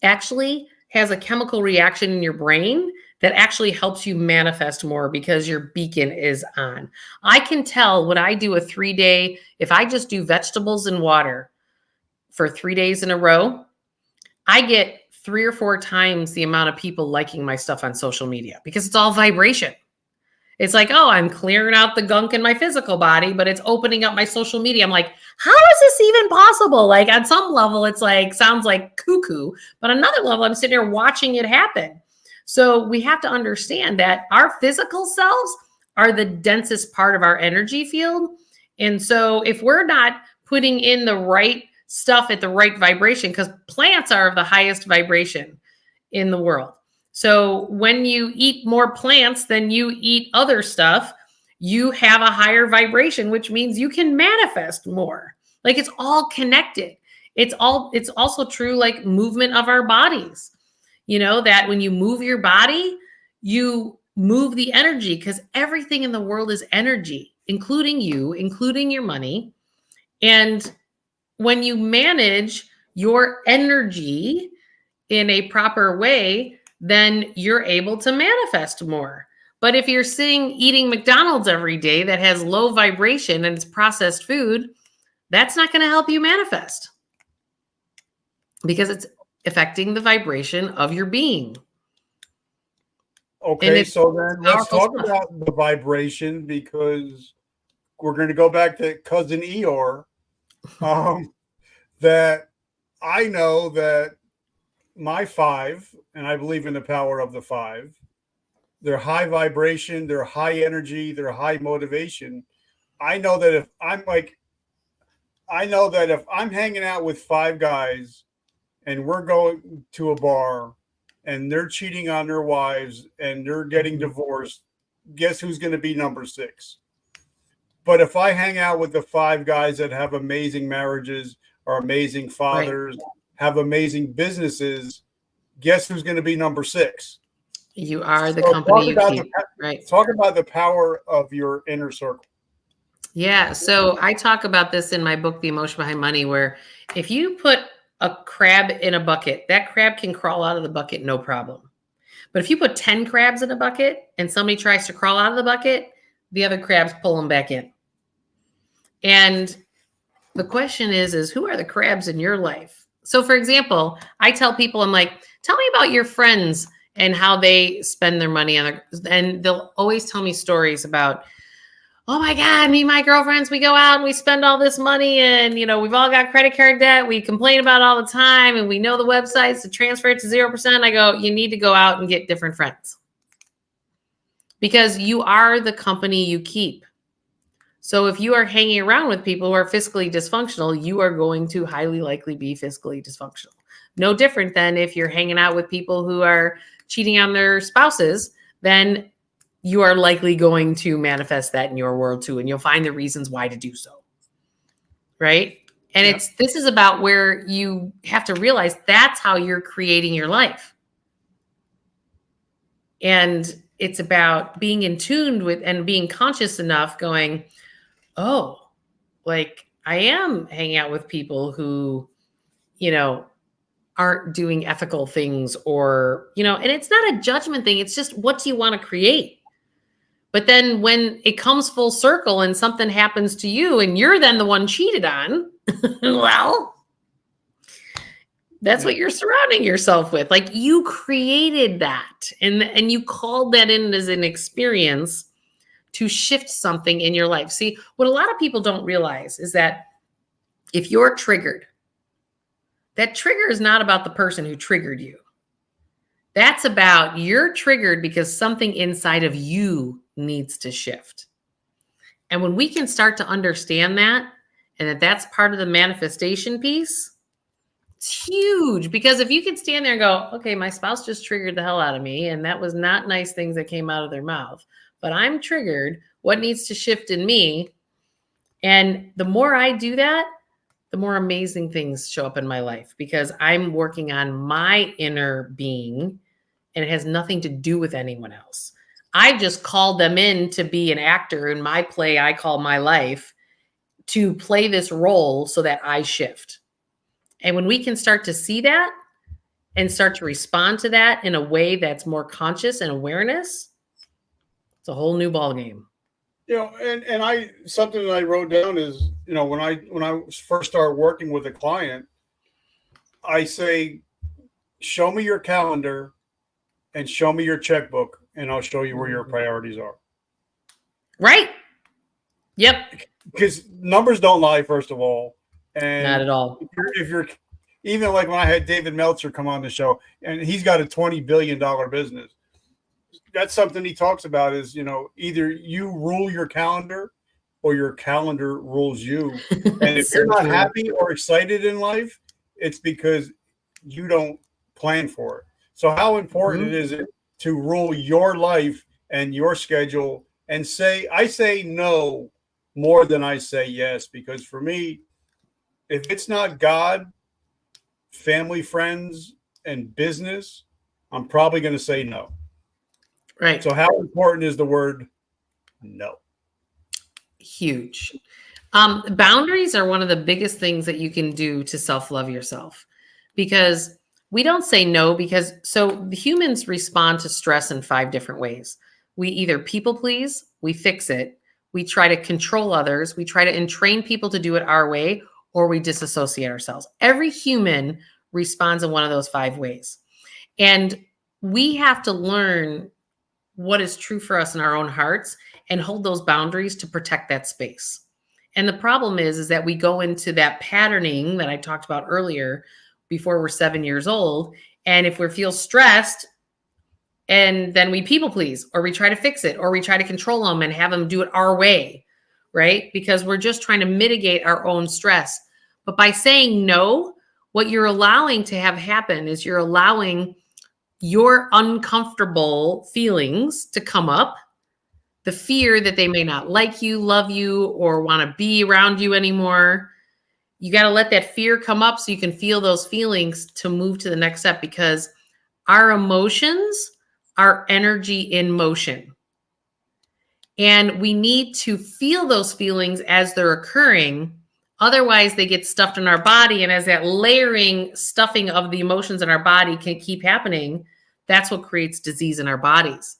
[SPEAKER 2] actually has a chemical reaction in your brain that actually helps you manifest more, because your beacon is on. I can tell when I do a 3-day, if I just do vegetables and water for 3 days in a row, I get 3 or 4 times the amount of people liking my stuff on social media, because it's all vibration. It's like, oh, I'm clearing out the gunk in my physical body, but it's opening up my social media. I'm like, how is this even possible? On some level, it's sounds like cuckoo, but on another level, I'm sitting here watching it happen. So we have to understand that our physical selves are the densest part of our energy field. And so if we're not putting in the right stuff at the right vibration, because plants are of the highest vibration in the world. So when you eat more plants than you eat other stuff, you have a higher vibration, which means you can manifest more. It's all connected. It's also true, movement of our bodies. That when you move your body, you move the energy, because everything in the world is energy, including you, including your money. And when you manage your energy in a proper way, then you're able to manifest more. But if you're eating McDonald's every day that has low vibration and it's processed food, that's not going to help you manifest, because it's affecting the vibration of your being.
[SPEAKER 1] Okay, so then let's talk about the vibration, because we're going to go back to cousin Eeyore. That I know that my 5, and I believe in the power of the 5, they're high vibration, they're high energy, they're high motivation. I know that if I'm I know that if I'm hanging out with 5 guys and we're going to a bar and they're cheating on their wives and they're getting divorced, guess who's going to be number 6? But if I hang out with the 5 guys that have amazing marriages, are amazing fathers, have amazing businesses, guess who's going to be number 6?
[SPEAKER 2] You are the company you keep. Right.
[SPEAKER 1] Talk about the power of your inner circle.
[SPEAKER 2] Yeah. So I talk about this in my book, The Emotion Behind Money, where if you put a crab in a bucket, that crab can crawl out of the bucket, no problem. But if you put 10 crabs in a bucket and somebody tries to crawl out of the bucket, the other crabs pull them back in. And the question is who are the crabs in your life? So for example, I tell people, I'm like, tell me about your friends and how they spend their money and they'll always tell me stories about, oh my God, me and my girlfriends, we go out and we spend all this money and, we've all got credit card debt. We complain about it all the time and we know the websites to transfer it to 0%. I go, you need to go out and get different friends because you are the company you keep. So if you are hanging around with people who are fiscally dysfunctional, you are going to highly likely be fiscally dysfunctional. No different than if you're hanging out with people who are cheating on their spouses, then you are likely going to manifest that in your world too. And you'll find the reasons why to do so. Right. And this is about where you have to realize that's how you're creating your life. And it's about being in tune with and being conscious enough going, oh, like I am hanging out with people who, aren't doing ethical things or, and it's not a judgment thing. It's just, what do you want to create? But then when it comes full circle and something happens to you and you're then the one cheated on, well, that's what you're surrounding yourself with. Like you created that and you called that in as an experience to shift something in your life. See, what a lot of people don't realize is that if you're triggered, that trigger is not about the person who triggered you. That's about you're triggered because something inside of you needs to shift. And when we can start to understand that, and that's part of the manifestation piece, it's huge. Because if you can stand there and go, okay, my spouse just triggered the hell out of me, and that was not nice things that came out of their mouth, but I'm triggered. What needs to shift in me? And the more I do that, the more amazing things show up in my life because I'm working on my inner being and it has nothing to do with anyone else. I just called them in to be an actor in my play I call my life to play this role so that I shift. And when we can start to see that and start to respond to that in a way that's more conscious and awareness, it's a whole new ballgame.
[SPEAKER 1] And something that I wrote down is, when I first start working with a client, I say, show me your calendar and show me your checkbook, and I'll show you where your priorities are.
[SPEAKER 2] Right. Yep.
[SPEAKER 1] Because numbers don't lie, first of all. And
[SPEAKER 2] not at all.
[SPEAKER 1] If you're even like when I had David Meltzer come on the show, and he's got a $20 billion business. That's something he talks about is, either you rule your calendar or your calendar rules you. And if you're not happy or excited in life, it's because you don't plan for it. So how important is it to rule your life and your schedule and I say no more than I say yes, because for me, if it's not God, family, friends, and business, I'm probably going to say no.
[SPEAKER 2] Right.
[SPEAKER 1] So how important is the word no?
[SPEAKER 2] Huge. Boundaries are one of the biggest things that you can do to self-love yourself because we don't say no so the humans respond to stress in 5 different ways. We either people please, we fix it, we try to control others, we try to entrain people to do it our way, or we disassociate ourselves. Every human responds in one of those 5 ways. And we have to learn what is true for us in our own hearts and hold those boundaries to protect that space. And the problem is that we go into that patterning that I talked about earlier before we're 7 years old. And if we feel stressed and then we people please, or we try to fix it, or we try to control them and have them do it our way, right? Because we're just trying to mitigate our own stress. But by saying no, what you're allowing to have happen is you're allowing your uncomfortable feelings to come up, the fear that they may not like you, love you, or want to be around you anymore. You got to let that fear come up so you can feel those feelings to move to the next step, because our emotions are energy in motion. And we need to feel those feelings as they're occurring. Otherwise, they get stuffed in our body. And as that layering, stuffing of the emotions in our body can keep happening, that's what creates disease in our bodies.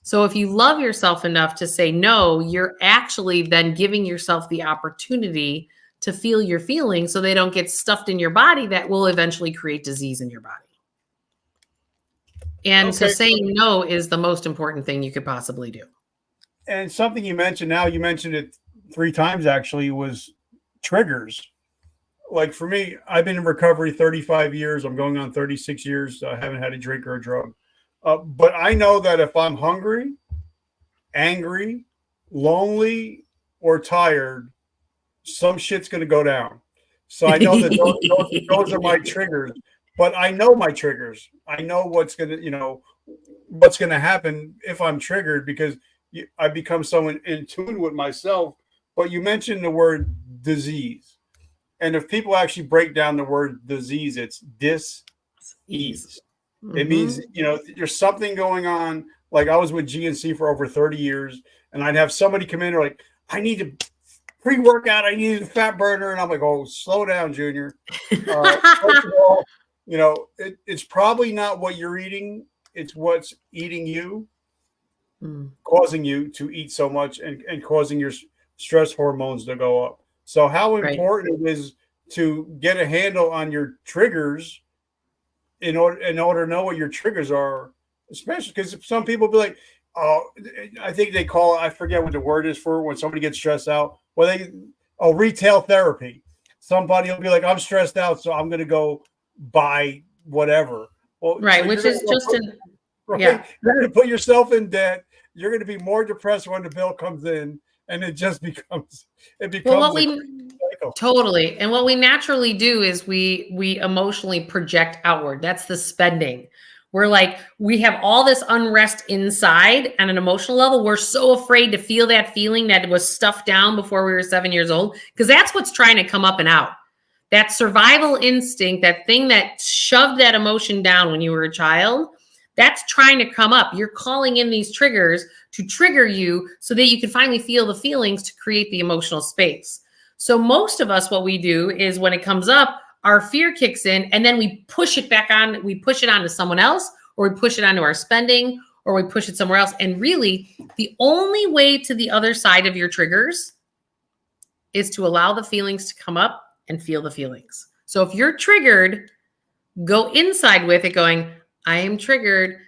[SPEAKER 2] So if you love yourself enough to say no, you're actually then giving yourself the opportunity to feel your feelings so they don't get stuffed in your body that will eventually create disease in your body. And so saying no is the most important thing you could possibly do.
[SPEAKER 1] And something you mentioned now, you mentioned it 3 times actually, was triggers. Like for me, I've been in recovery 35 years. I'm going on 36 years. I haven't had a drink or a drug. But I know that if I'm hungry, angry, lonely, or tired, some shit's going to go down. So I know that those are my triggers. But I know my triggers. I know what's going to happen if I'm triggered, because I become so in tune with myself. But you mentioned the word disease. And if people actually break down the word disease, it's dis-ease. Mm-hmm. It means, there's something going on. Like I was with GNC for over 30 years, and I'd have somebody come in and like, I need to pre-workout, I need a fat burner. And I'm like, oh, slow down, Junior. First of all, it's probably not what you're eating. It's what's eating you, causing you to eat so much and causing your stress hormones to go up. So how important it is to get a handle on your triggers in order to know what your triggers are, especially because some people be like, oh, I think they call it, I forget what the word is for when somebody gets stressed out. Well, retail therapy. Somebody will be like, I'm stressed out, so I'm going to go buy whatever. Well,
[SPEAKER 2] right,
[SPEAKER 1] so
[SPEAKER 2] which is just
[SPEAKER 1] you're going to put yourself in debt. You're going to be more depressed when the bill comes in, and it just becomes
[SPEAKER 2] totally. And what we naturally do is we emotionally project outward. That's the spending. We're like, we have all this unrest inside on an emotional level. We're so afraid to feel that feeling that was stuffed down before we were 7 years old, because that's what's trying to come up and out. That survival instinct, that thing that shoved that emotion down when you were a child, that's trying to come up. You're calling in these triggers to trigger you so that you can finally feel the feelings to create the emotional space. So most of us, what we do is when it comes up, our fear kicks in, and then we push it back on. We push it onto someone else, or we push it onto our spending, or we push it somewhere else. And really, the only way to the other side of your triggers is to allow the feelings to come up and feel the feelings. So if you're triggered, go inside with it going, I am triggered.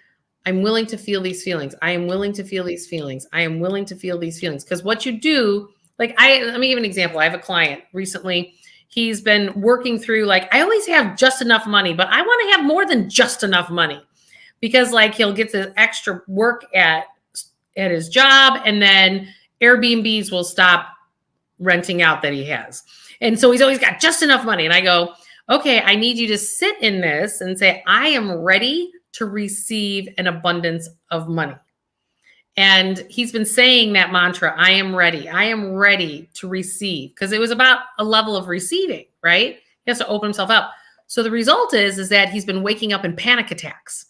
[SPEAKER 2] I'm willing to feel these feelings. I am willing to feel these feelings. I am willing to feel these feelings. Because what you do, let me give an example. I have a client recently. He's been working through, I always have just enough money, but I want to have more than just enough money, because he'll get the extra work at his job, and then Airbnbs will stop renting out that he has. And so he's always got just enough money. And I go, okay, I need you to sit in this and say, I am ready to receive an abundance of money. And he's been saying that mantra, I am ready to receive, because it was about a level of receiving, right? He has to open himself up. So the result is that he's been waking up in panic attacks.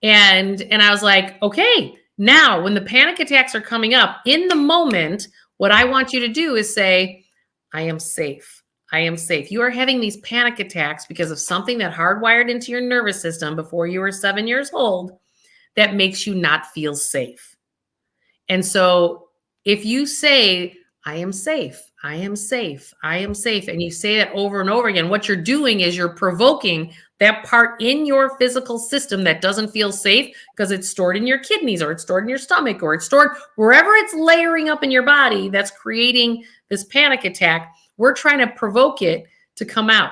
[SPEAKER 2] And I was like, okay, now when the panic attacks are coming up in the moment, what I want you to do is say, I am safe. I am safe. You are having these panic attacks because of something that hardwired into your nervous system before you were 7 years old that makes you not feel safe. And so if you say, I am safe, I am safe, I am safe, and you say that over and over again, what you're doing is you're provoking that part in your physical system that doesn't feel safe, because it's stored in your kidneys, or it's stored in your stomach, or it's stored wherever it's layering up in your body that's creating this panic attack. We're trying to provoke it to come out.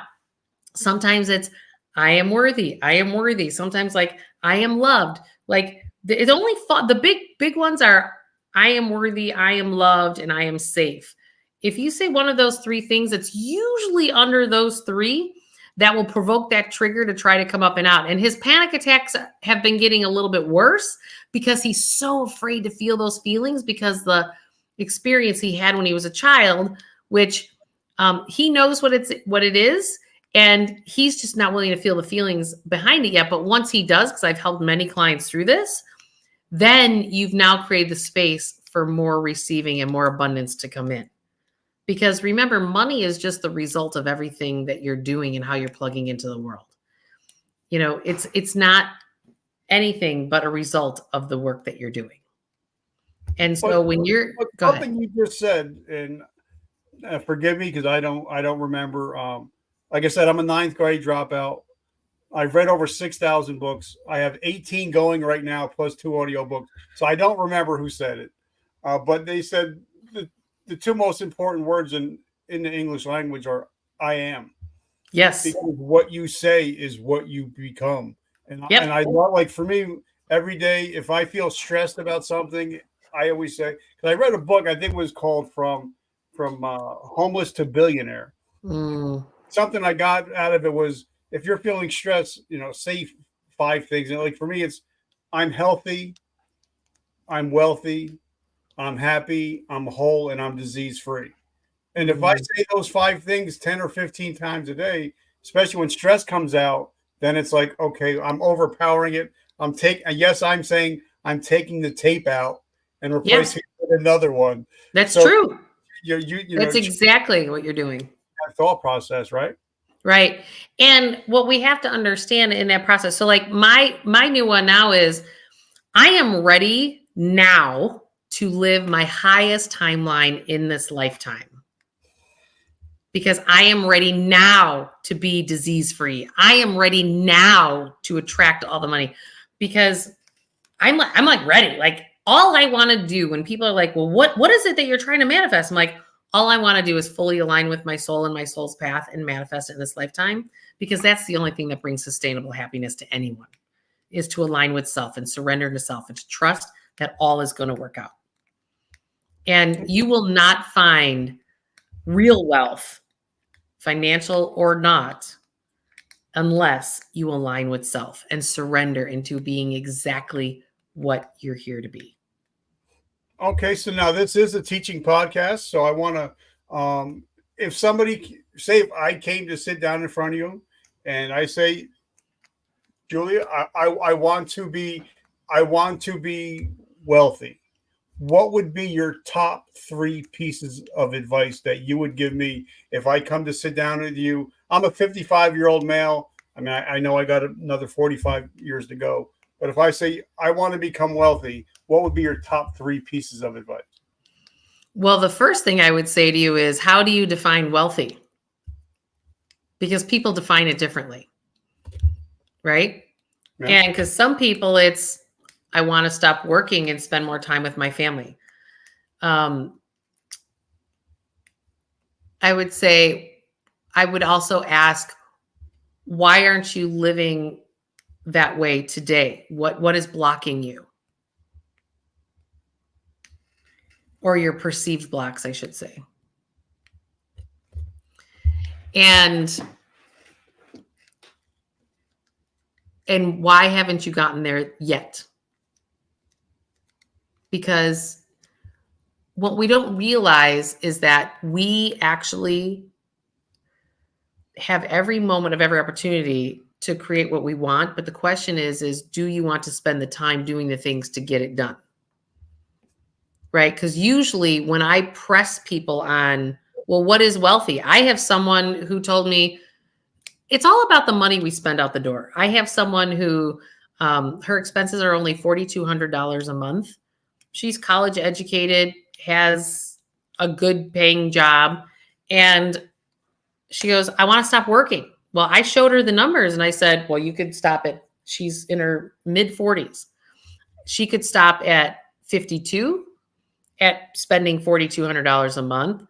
[SPEAKER 2] Sometimes it's, I am worthy. I am worthy. Sometimes I am loved. It's only the big ones are, I am worthy, I am loved, and I am safe. If you say one of those three things, it's usually under those three that will provoke that trigger to try to come up and out. And his panic attacks have been getting a little bit worse because he's so afraid to feel those feelings because the experience he had when he was a child, which he knows what it is, and he's just not willing to feel the feelings behind it yet. But once he does, because I've helped many clients through this, then you've now created the space for more receiving and more abundance to come in. Because remember, money is just the result of everything that you're doing and how you're plugging into the world. You know, it's not anything but a result of the work that you're doing. And so when you're
[SPEAKER 1] something you just said, and forgive me because I don't remember. Like I said, I'm a 9th grade dropout. I've read over 6,000 books. I have 18 going right now, plus 2 audio books. So I don't remember who said it. But they said the 2 most important words in the English language are I am.
[SPEAKER 2] Yes.
[SPEAKER 1] Because what you say is what you become. And,
[SPEAKER 2] yep.
[SPEAKER 1] and I love, like for me, every day, if I feel stressed about something, I always say, because I read a book, I think it was called From Homeless to Billionaire. Something I got out of it was, if you're feeling stressed, say 5 things. And like for me, it's I'm healthy, I'm wealthy, I'm happy, I'm whole, and I'm disease free. And if I say those 5 things 10 or 15 times a day, especially when stress comes out, then it's like, okay, I'm overpowering it. I'm saying I'm taking the tape out and replacing it with another one.
[SPEAKER 2] That's true.
[SPEAKER 1] That's
[SPEAKER 2] exactly what you're doing.
[SPEAKER 1] That thought process, right?
[SPEAKER 2] Right. And what we have to understand in that process. So like my new one now is I am ready now to live my highest timeline in this lifetime. Because I am ready now to be disease free. I am ready now to attract all the money because I'm like ready. Like all I want to do when people are like, well, what is it that you're trying to manifest? I'm like, all I want to do is fully align with my soul and my soul's path and manifest it in this lifetime, because that's the only thing that brings sustainable happiness to anyone, is to align with self and surrender to self and to trust that all is going to work out. And you will not find real wealth, financial or not, unless you align with self and surrender into being exactly what you're here to be.
[SPEAKER 1] Okay, so now this is a teaching podcast, so I want to, if somebody, say if I came to sit down in front of you and I say, Julia, I want to be wealthy, what would be your top 3 pieces of advice that you would give me if I come to sit down with you? I'm a 55-year-old male. I mean, I know I got another 45 years to go. But if I say I want to become wealthy, what would be your top 3 pieces of advice?
[SPEAKER 2] Well, the first thing I would say to you is, how do you define wealthy? Because people define it differently, right? Yeah. And because some people, it's, I want to stop working and spend more time with my family. I would say, I would also ask, why aren't you living that way today? What is blocking you? Or your perceived blocks, I should say. And why haven't you gotten there yet? Because what we don't realize is that we actually have every moment of every opportunity to create what we want. But the question is do you want to spend the time doing the things to get it done? Right? Because usually when I press people on, well, what is wealthy? I have someone who told me it's all about the money we spend out the door. I have someone who her expenses are only $4,200 a month. She's college educated, has a good paying job. And she goes, I want to stop working. Well, I showed her the numbers and I said, well, you could stop at, she's in her mid 40s. She could stop at 52 at spending $4,200 a month.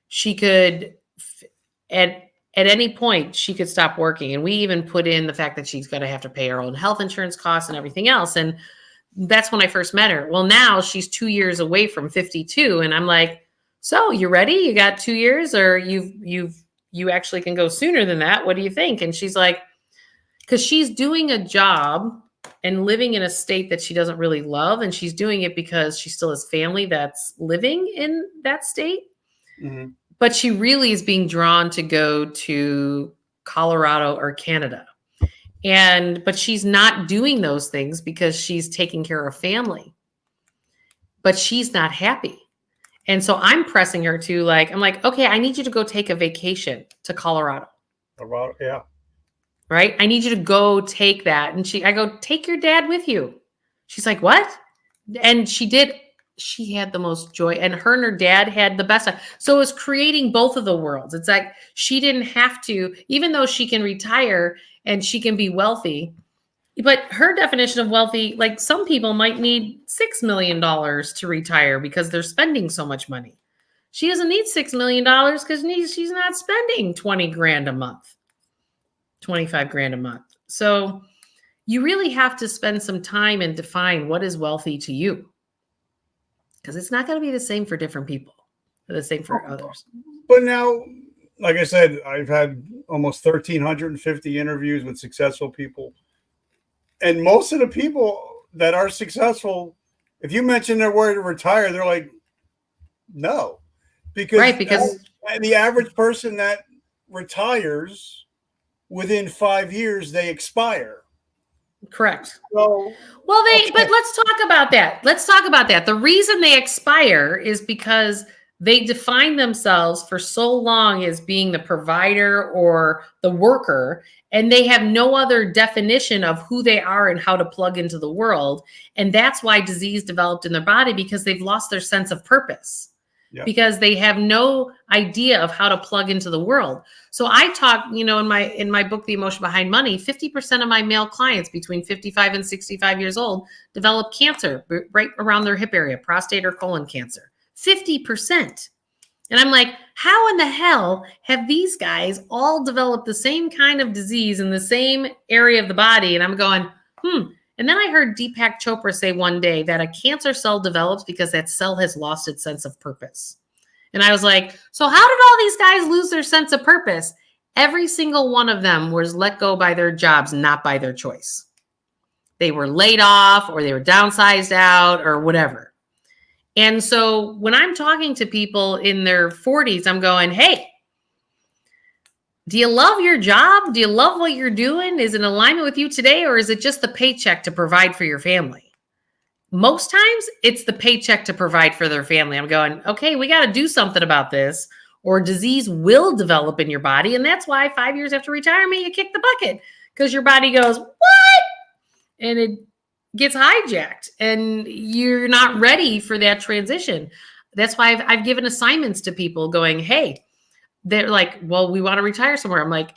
[SPEAKER 2] She could, at any point, she could stop working. And we even put in the fact that she's going to have to pay her own health insurance costs and everything else. And that's when I first met her. Well, now she's 2 years away from 52. And I'm like, so you ready? You got 2 years, or you actually can go sooner than that. What do you think? And she's like, because she's doing a job and living in a state that she doesn't really love. And she's doing it because she still has family that's living in that state. Mm-hmm. But she really is being drawn to go to Colorado or Canada. But she's not doing those things because she's taking care of family. But she's not happy. And so I'm pressing her to I'm like, okay, I need you to go take a vacation to Colorado.
[SPEAKER 1] Yeah.
[SPEAKER 2] Right? I need you to go take that. And I go, take your dad with you. She's like, what? And she did. She had the most joy, and her dad had the best time. So it was creating both of the worlds. It's like she didn't have to, even though she can retire and she can be wealthy, but her definition of wealthy, like some people might need $6 million to retire because they're spending so much money. She doesn't need $6 million because she's not spending 20 grand a month, 25 grand a month. So you really have to spend some time and define what is wealthy to you. Because it's not going to be the same for different people, or the same for others.
[SPEAKER 1] But now, like I said, I've had almost 1,350 interviews with successful people. And most of the people that are successful, if you mention their word to retire, they're like, no. Because the average person that retires, within 5 years, they expire.
[SPEAKER 2] Correct.
[SPEAKER 1] So,
[SPEAKER 2] but let's talk about that. The reason they expire is because they define themselves for so long as being the provider or the worker, and they have no other definition of who they are and how to plug into the world. And that's why disease developed in their body, because they've lost their sense of purpose. Yeah. Because they have no idea of how to plug into the world. So I talk, in my book, The Emotion Behind Money, 50% of my male clients between 55 and 65 years old develop cancer right around their hip area, prostate or colon cancer, 50%. And I'm like, how in the hell have these guys all developed the same kind of disease in the same area of the body? And I'm going, And then I heard Deepak Chopra say one day that a cancer cell develops because that cell has lost its sense of purpose. And I was like, so how did all these guys lose their sense of purpose? Every single one of them was let go by their jobs, not by their choice. They were laid off, or they were downsized out, or whatever. And so when I'm talking to people in their 40s, I'm going, hey, do you love your job? Do you love what you're doing? Is it in alignment with you today, or is it just the paycheck to provide for your family? Most times it's the paycheck to provide for their family. I'm going, okay, we got to do something about this, or disease will develop in your body. And that's why 5 years after retirement, you kick the bucket, because your body goes, what? And it gets hijacked, and you're not ready for that transition. That's why I've given assignments to people going, hey, they're like, well, we want to retire somewhere. I'm like,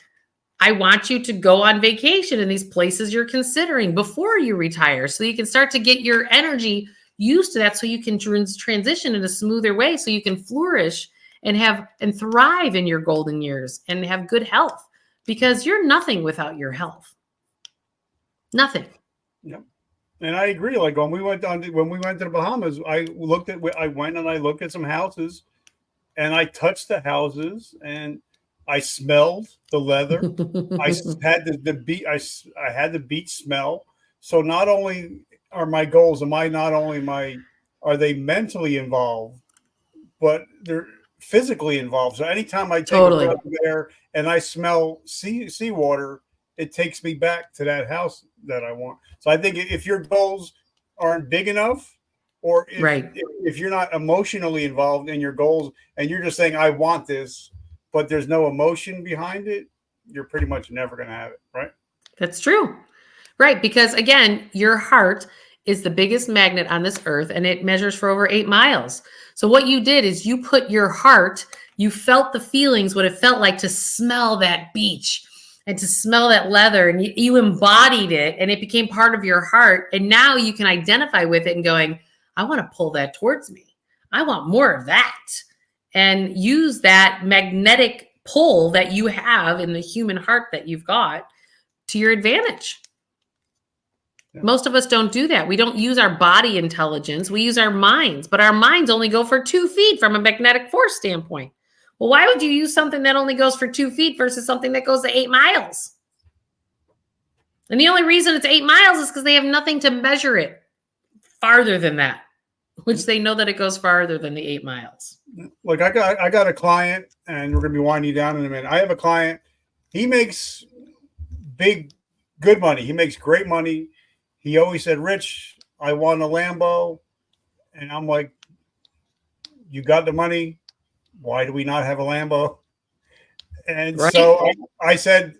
[SPEAKER 2] I want you to go on vacation in these places you're considering before you retire, so you can start to get your energy used to that, so you can transition in a smoother way, so you can flourish and thrive in your golden years and have good health, because you're nothing without your health. Nothing.
[SPEAKER 1] Yep. And I agree. Like when we went to the Bahamas, I went and I looked at some houses. And I touched the houses, and I smelled the leather. I had I had the beach smell. So not only are my goals, are they mentally involved, but they're physically involved. So anytime I take a breath of air and I smell seawater, it takes me back to that house that I want. So I think if your goals aren't big enough, or if you're not emotionally involved in your goals and you're just saying, I want this, but there's no emotion behind it, you're pretty much never going to have it, right?
[SPEAKER 2] That's true. Right. Because again, your heart is the biggest magnet on this earth, and it measures for over 8 miles. So what you did is you put your heart, you felt the feelings, what it felt like to smell that beach and to smell that leather, and you embodied it, and it became part of your heart. And now you can identify with it and going, I want to pull that towards me. I want more of that, and use that magnetic pull that you have in the human heart that you've got to your advantage. Most of us don't do that. We don't use our body intelligence. We use our minds, but our minds only go for 2 feet from a magnetic force standpoint. Well, why would you use something that only goes for 2 feet versus something that goes to 8 miles? And the only reason it's 8 miles is because they have nothing to measure it farther than that, which they know that it goes farther than the 8 miles.
[SPEAKER 1] Look, I got a client, and we're going to be winding down in a minute. I have a client. He makes good money. He makes great money. He always said, Rich, I want a Lambo. And I'm like, you got the money. Why do we not have a Lambo? And
[SPEAKER 2] right.
[SPEAKER 1] So I said,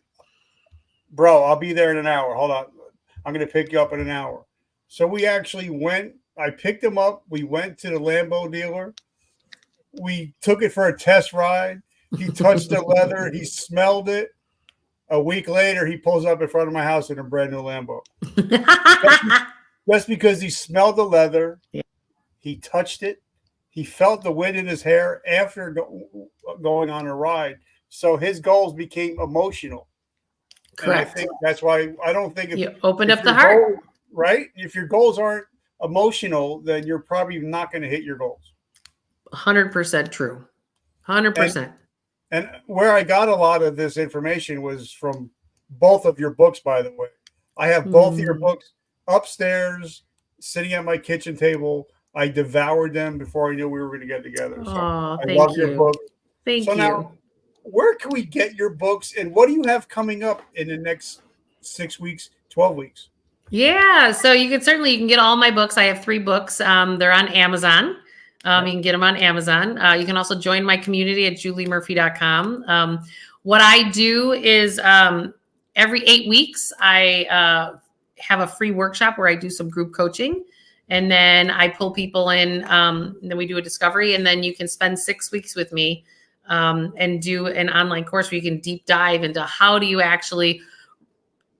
[SPEAKER 1] bro, I'll be there in an hour. Hold on. I'm going to pick you up in an hour. So we actually went. I picked him up. We went to the Lambo dealer. We took it for a test ride. He touched the leather. He smelled it. A week later, he pulls up in front of my house in a brand new Lambo. Just because he smelled the leather, he touched it, he felt the wind in his hair after going on a ride. So his goals became emotional.
[SPEAKER 2] Correct.
[SPEAKER 1] And I think that's why I don't think
[SPEAKER 2] you opened up the heart.
[SPEAKER 1] Right? If your goals aren't emotional, then you're probably not going to hit your goals.
[SPEAKER 2] 100% true. 100%.
[SPEAKER 1] And where I got a lot of this information was from both of your books, by the way. I have both of your books upstairs, sitting at my kitchen table. I devoured them before I knew we were going to get together. So I love your book.
[SPEAKER 2] Thank you.
[SPEAKER 1] Now, where can we get your books, and what do you have coming up in the next 6 weeks, 12 weeks?
[SPEAKER 2] Yeah, so you can get all my books. I have 3 books. They're on Amazon. You can get them on Amazon. You can also join my community at juliemurphy.com. What I do is every 8 weeks, I have a free workshop where I do some group coaching. And then I pull people in, and then we do a discovery. And then you can spend 6 weeks with me and do an online course where you can deep dive into how do you actually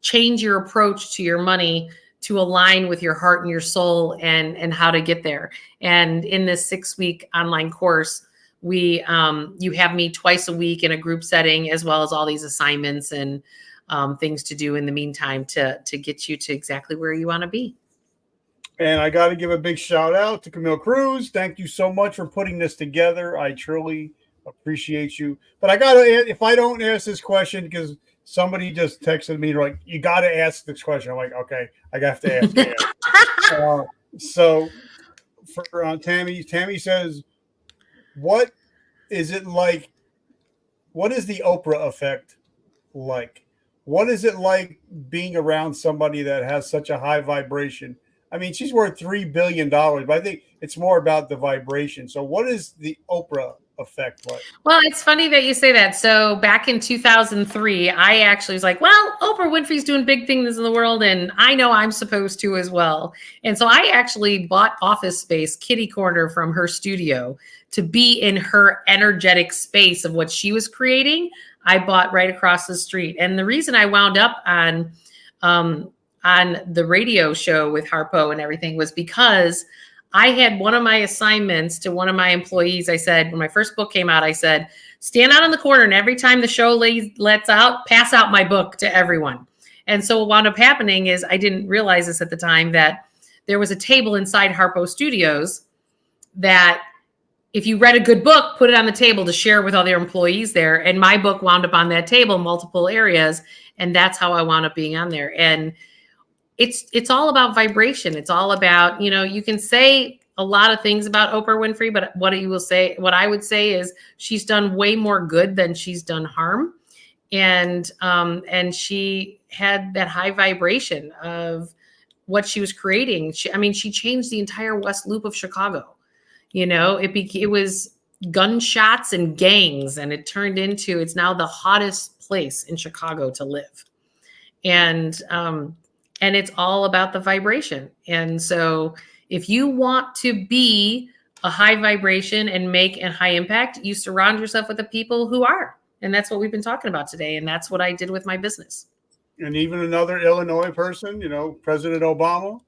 [SPEAKER 2] change your approach to your money to align with your heart and your soul and how to get there. And in this 6-week online course, you have me twice a week in a group setting, as well as all these assignments and things to do in the meantime to get you to exactly where you want to be.
[SPEAKER 1] And I got to give a big shout out to Camille Cruz. Thank you so much for putting this together. I truly appreciate you. But if I don't ask this question, because somebody just texted me like, you got to ask this question. I'm like, okay, I have to ask it. So for Tammy says, what is it like? What is the Oprah effect like? What is it like being around somebody that has such a high vibration? I mean, she's worth $3 billion, but I think it's more about the vibration. So what is the Oprah effect like?
[SPEAKER 2] Well, it's funny that you say that. So back in 2003, I actually was like, well, Oprah Winfrey's doing big things in the world, and I know I'm supposed to as well. And so I actually bought office space, kitty corner from her studio to be in her energetic space of what she was creating. I bought right across the street. And the reason I wound up on the radio show with Harpo and everything was because I had one of my assignments to one of my employees. I said, when my first book came out, I said, stand out in the corner, and every time the show lets out, pass out my book to everyone. And so what wound up happening is, I didn't realize this at the time, that there was a table inside Harpo Studios that if you read a good book, put it on the table to share with other employees there. And my book wound up on that table, multiple areas. And that's how I wound up being on there. And it's all about vibration. It's all about, you can say a lot of things about Oprah Winfrey, but what I would say is she's done way more good than she's done harm. And she had that high vibration of what she was creating. She changed the entire West Loop of Chicago. It was gunshots and gangs, and it turned into, it's now the hottest place in Chicago to live. And it's all about the vibration. And so if you want to be a high vibration and make a high impact, you surround yourself with the people who are. And that's what we've been talking about today. And that's what I did with my business.
[SPEAKER 1] And even another Illinois person, President Obama,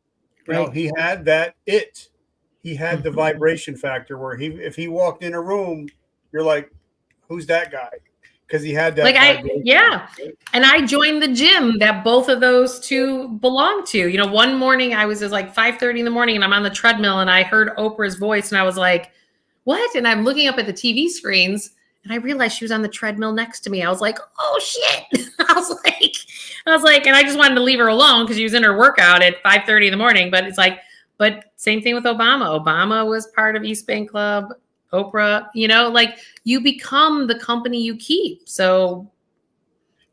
[SPEAKER 1] he had that it. He had the vibration factor where if he walked in a room, you're like, who's that guy? because he had that.
[SPEAKER 2] Like
[SPEAKER 1] vibration.
[SPEAKER 2] yeah. And I joined the gym that both of those two belong to. You know, one morning I was like 5:30 in the morning and I'm on the treadmill and I heard Oprah's voice and I was like, what? And I'm looking up at the TV screens and I realized she was on the treadmill next to me. I was like, oh shit. I was like, and I just wanted to leave her alone because she was in her workout at 5:30 in the morning. But it's like, but same thing with Obama. Obama was part of East Bank Club. Oprah, you know, like you become the company you keep. So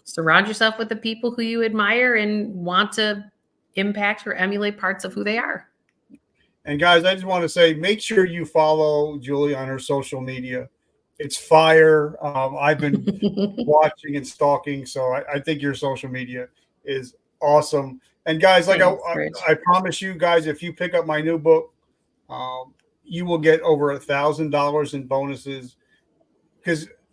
[SPEAKER 2] surround yourself with the people who you admire and want to impact or emulate parts of who they are.
[SPEAKER 1] And guys, I just want to say, make sure you follow Julie on her social media. It's fire. I've been watching and stalking, so I think your social media is awesome. And guys, like I promise you guys, if you pick up my new book, you will get over $1,000 in bonuses.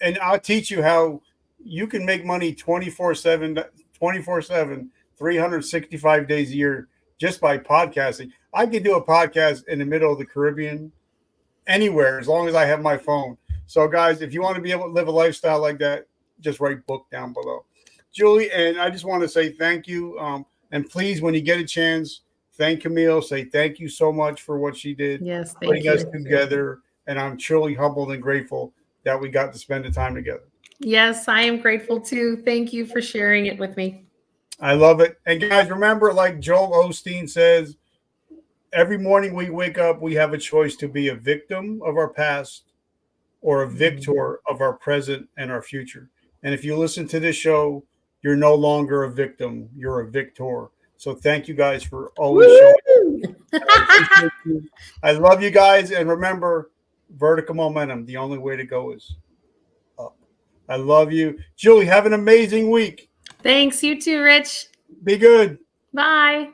[SPEAKER 1] And I'll teach you how you can make money 24/7, 365 days a year just by podcasting. I could do a podcast in the middle of the Caribbean, anywhere, as long as I have my phone. So, guys, if you want to be able to live a lifestyle like that, just write book down below. Julie, and I just want to say thank you. And please, when you get a chance, thank Camille. Say thank you so much for what she did.
[SPEAKER 2] Yes,
[SPEAKER 1] putting us together. And I'm truly humbled and grateful that we got to spend the time together.
[SPEAKER 2] Yes, I am grateful too. Thank you for sharing it with me.
[SPEAKER 1] I love it. And guys, remember, like Joel Osteen says, every morning we wake up, we have a choice to be a victim of our past or a victor of our present and our future. And if you listen to this show, you're no longer a victim, you're a victor. So thank you guys for always showing up. I love you guys. And remember, vertical momentum, the only way to go is up. I love you. Julie, have an amazing week.
[SPEAKER 2] Thanks. You too, Rich.
[SPEAKER 1] Be good.
[SPEAKER 2] Bye.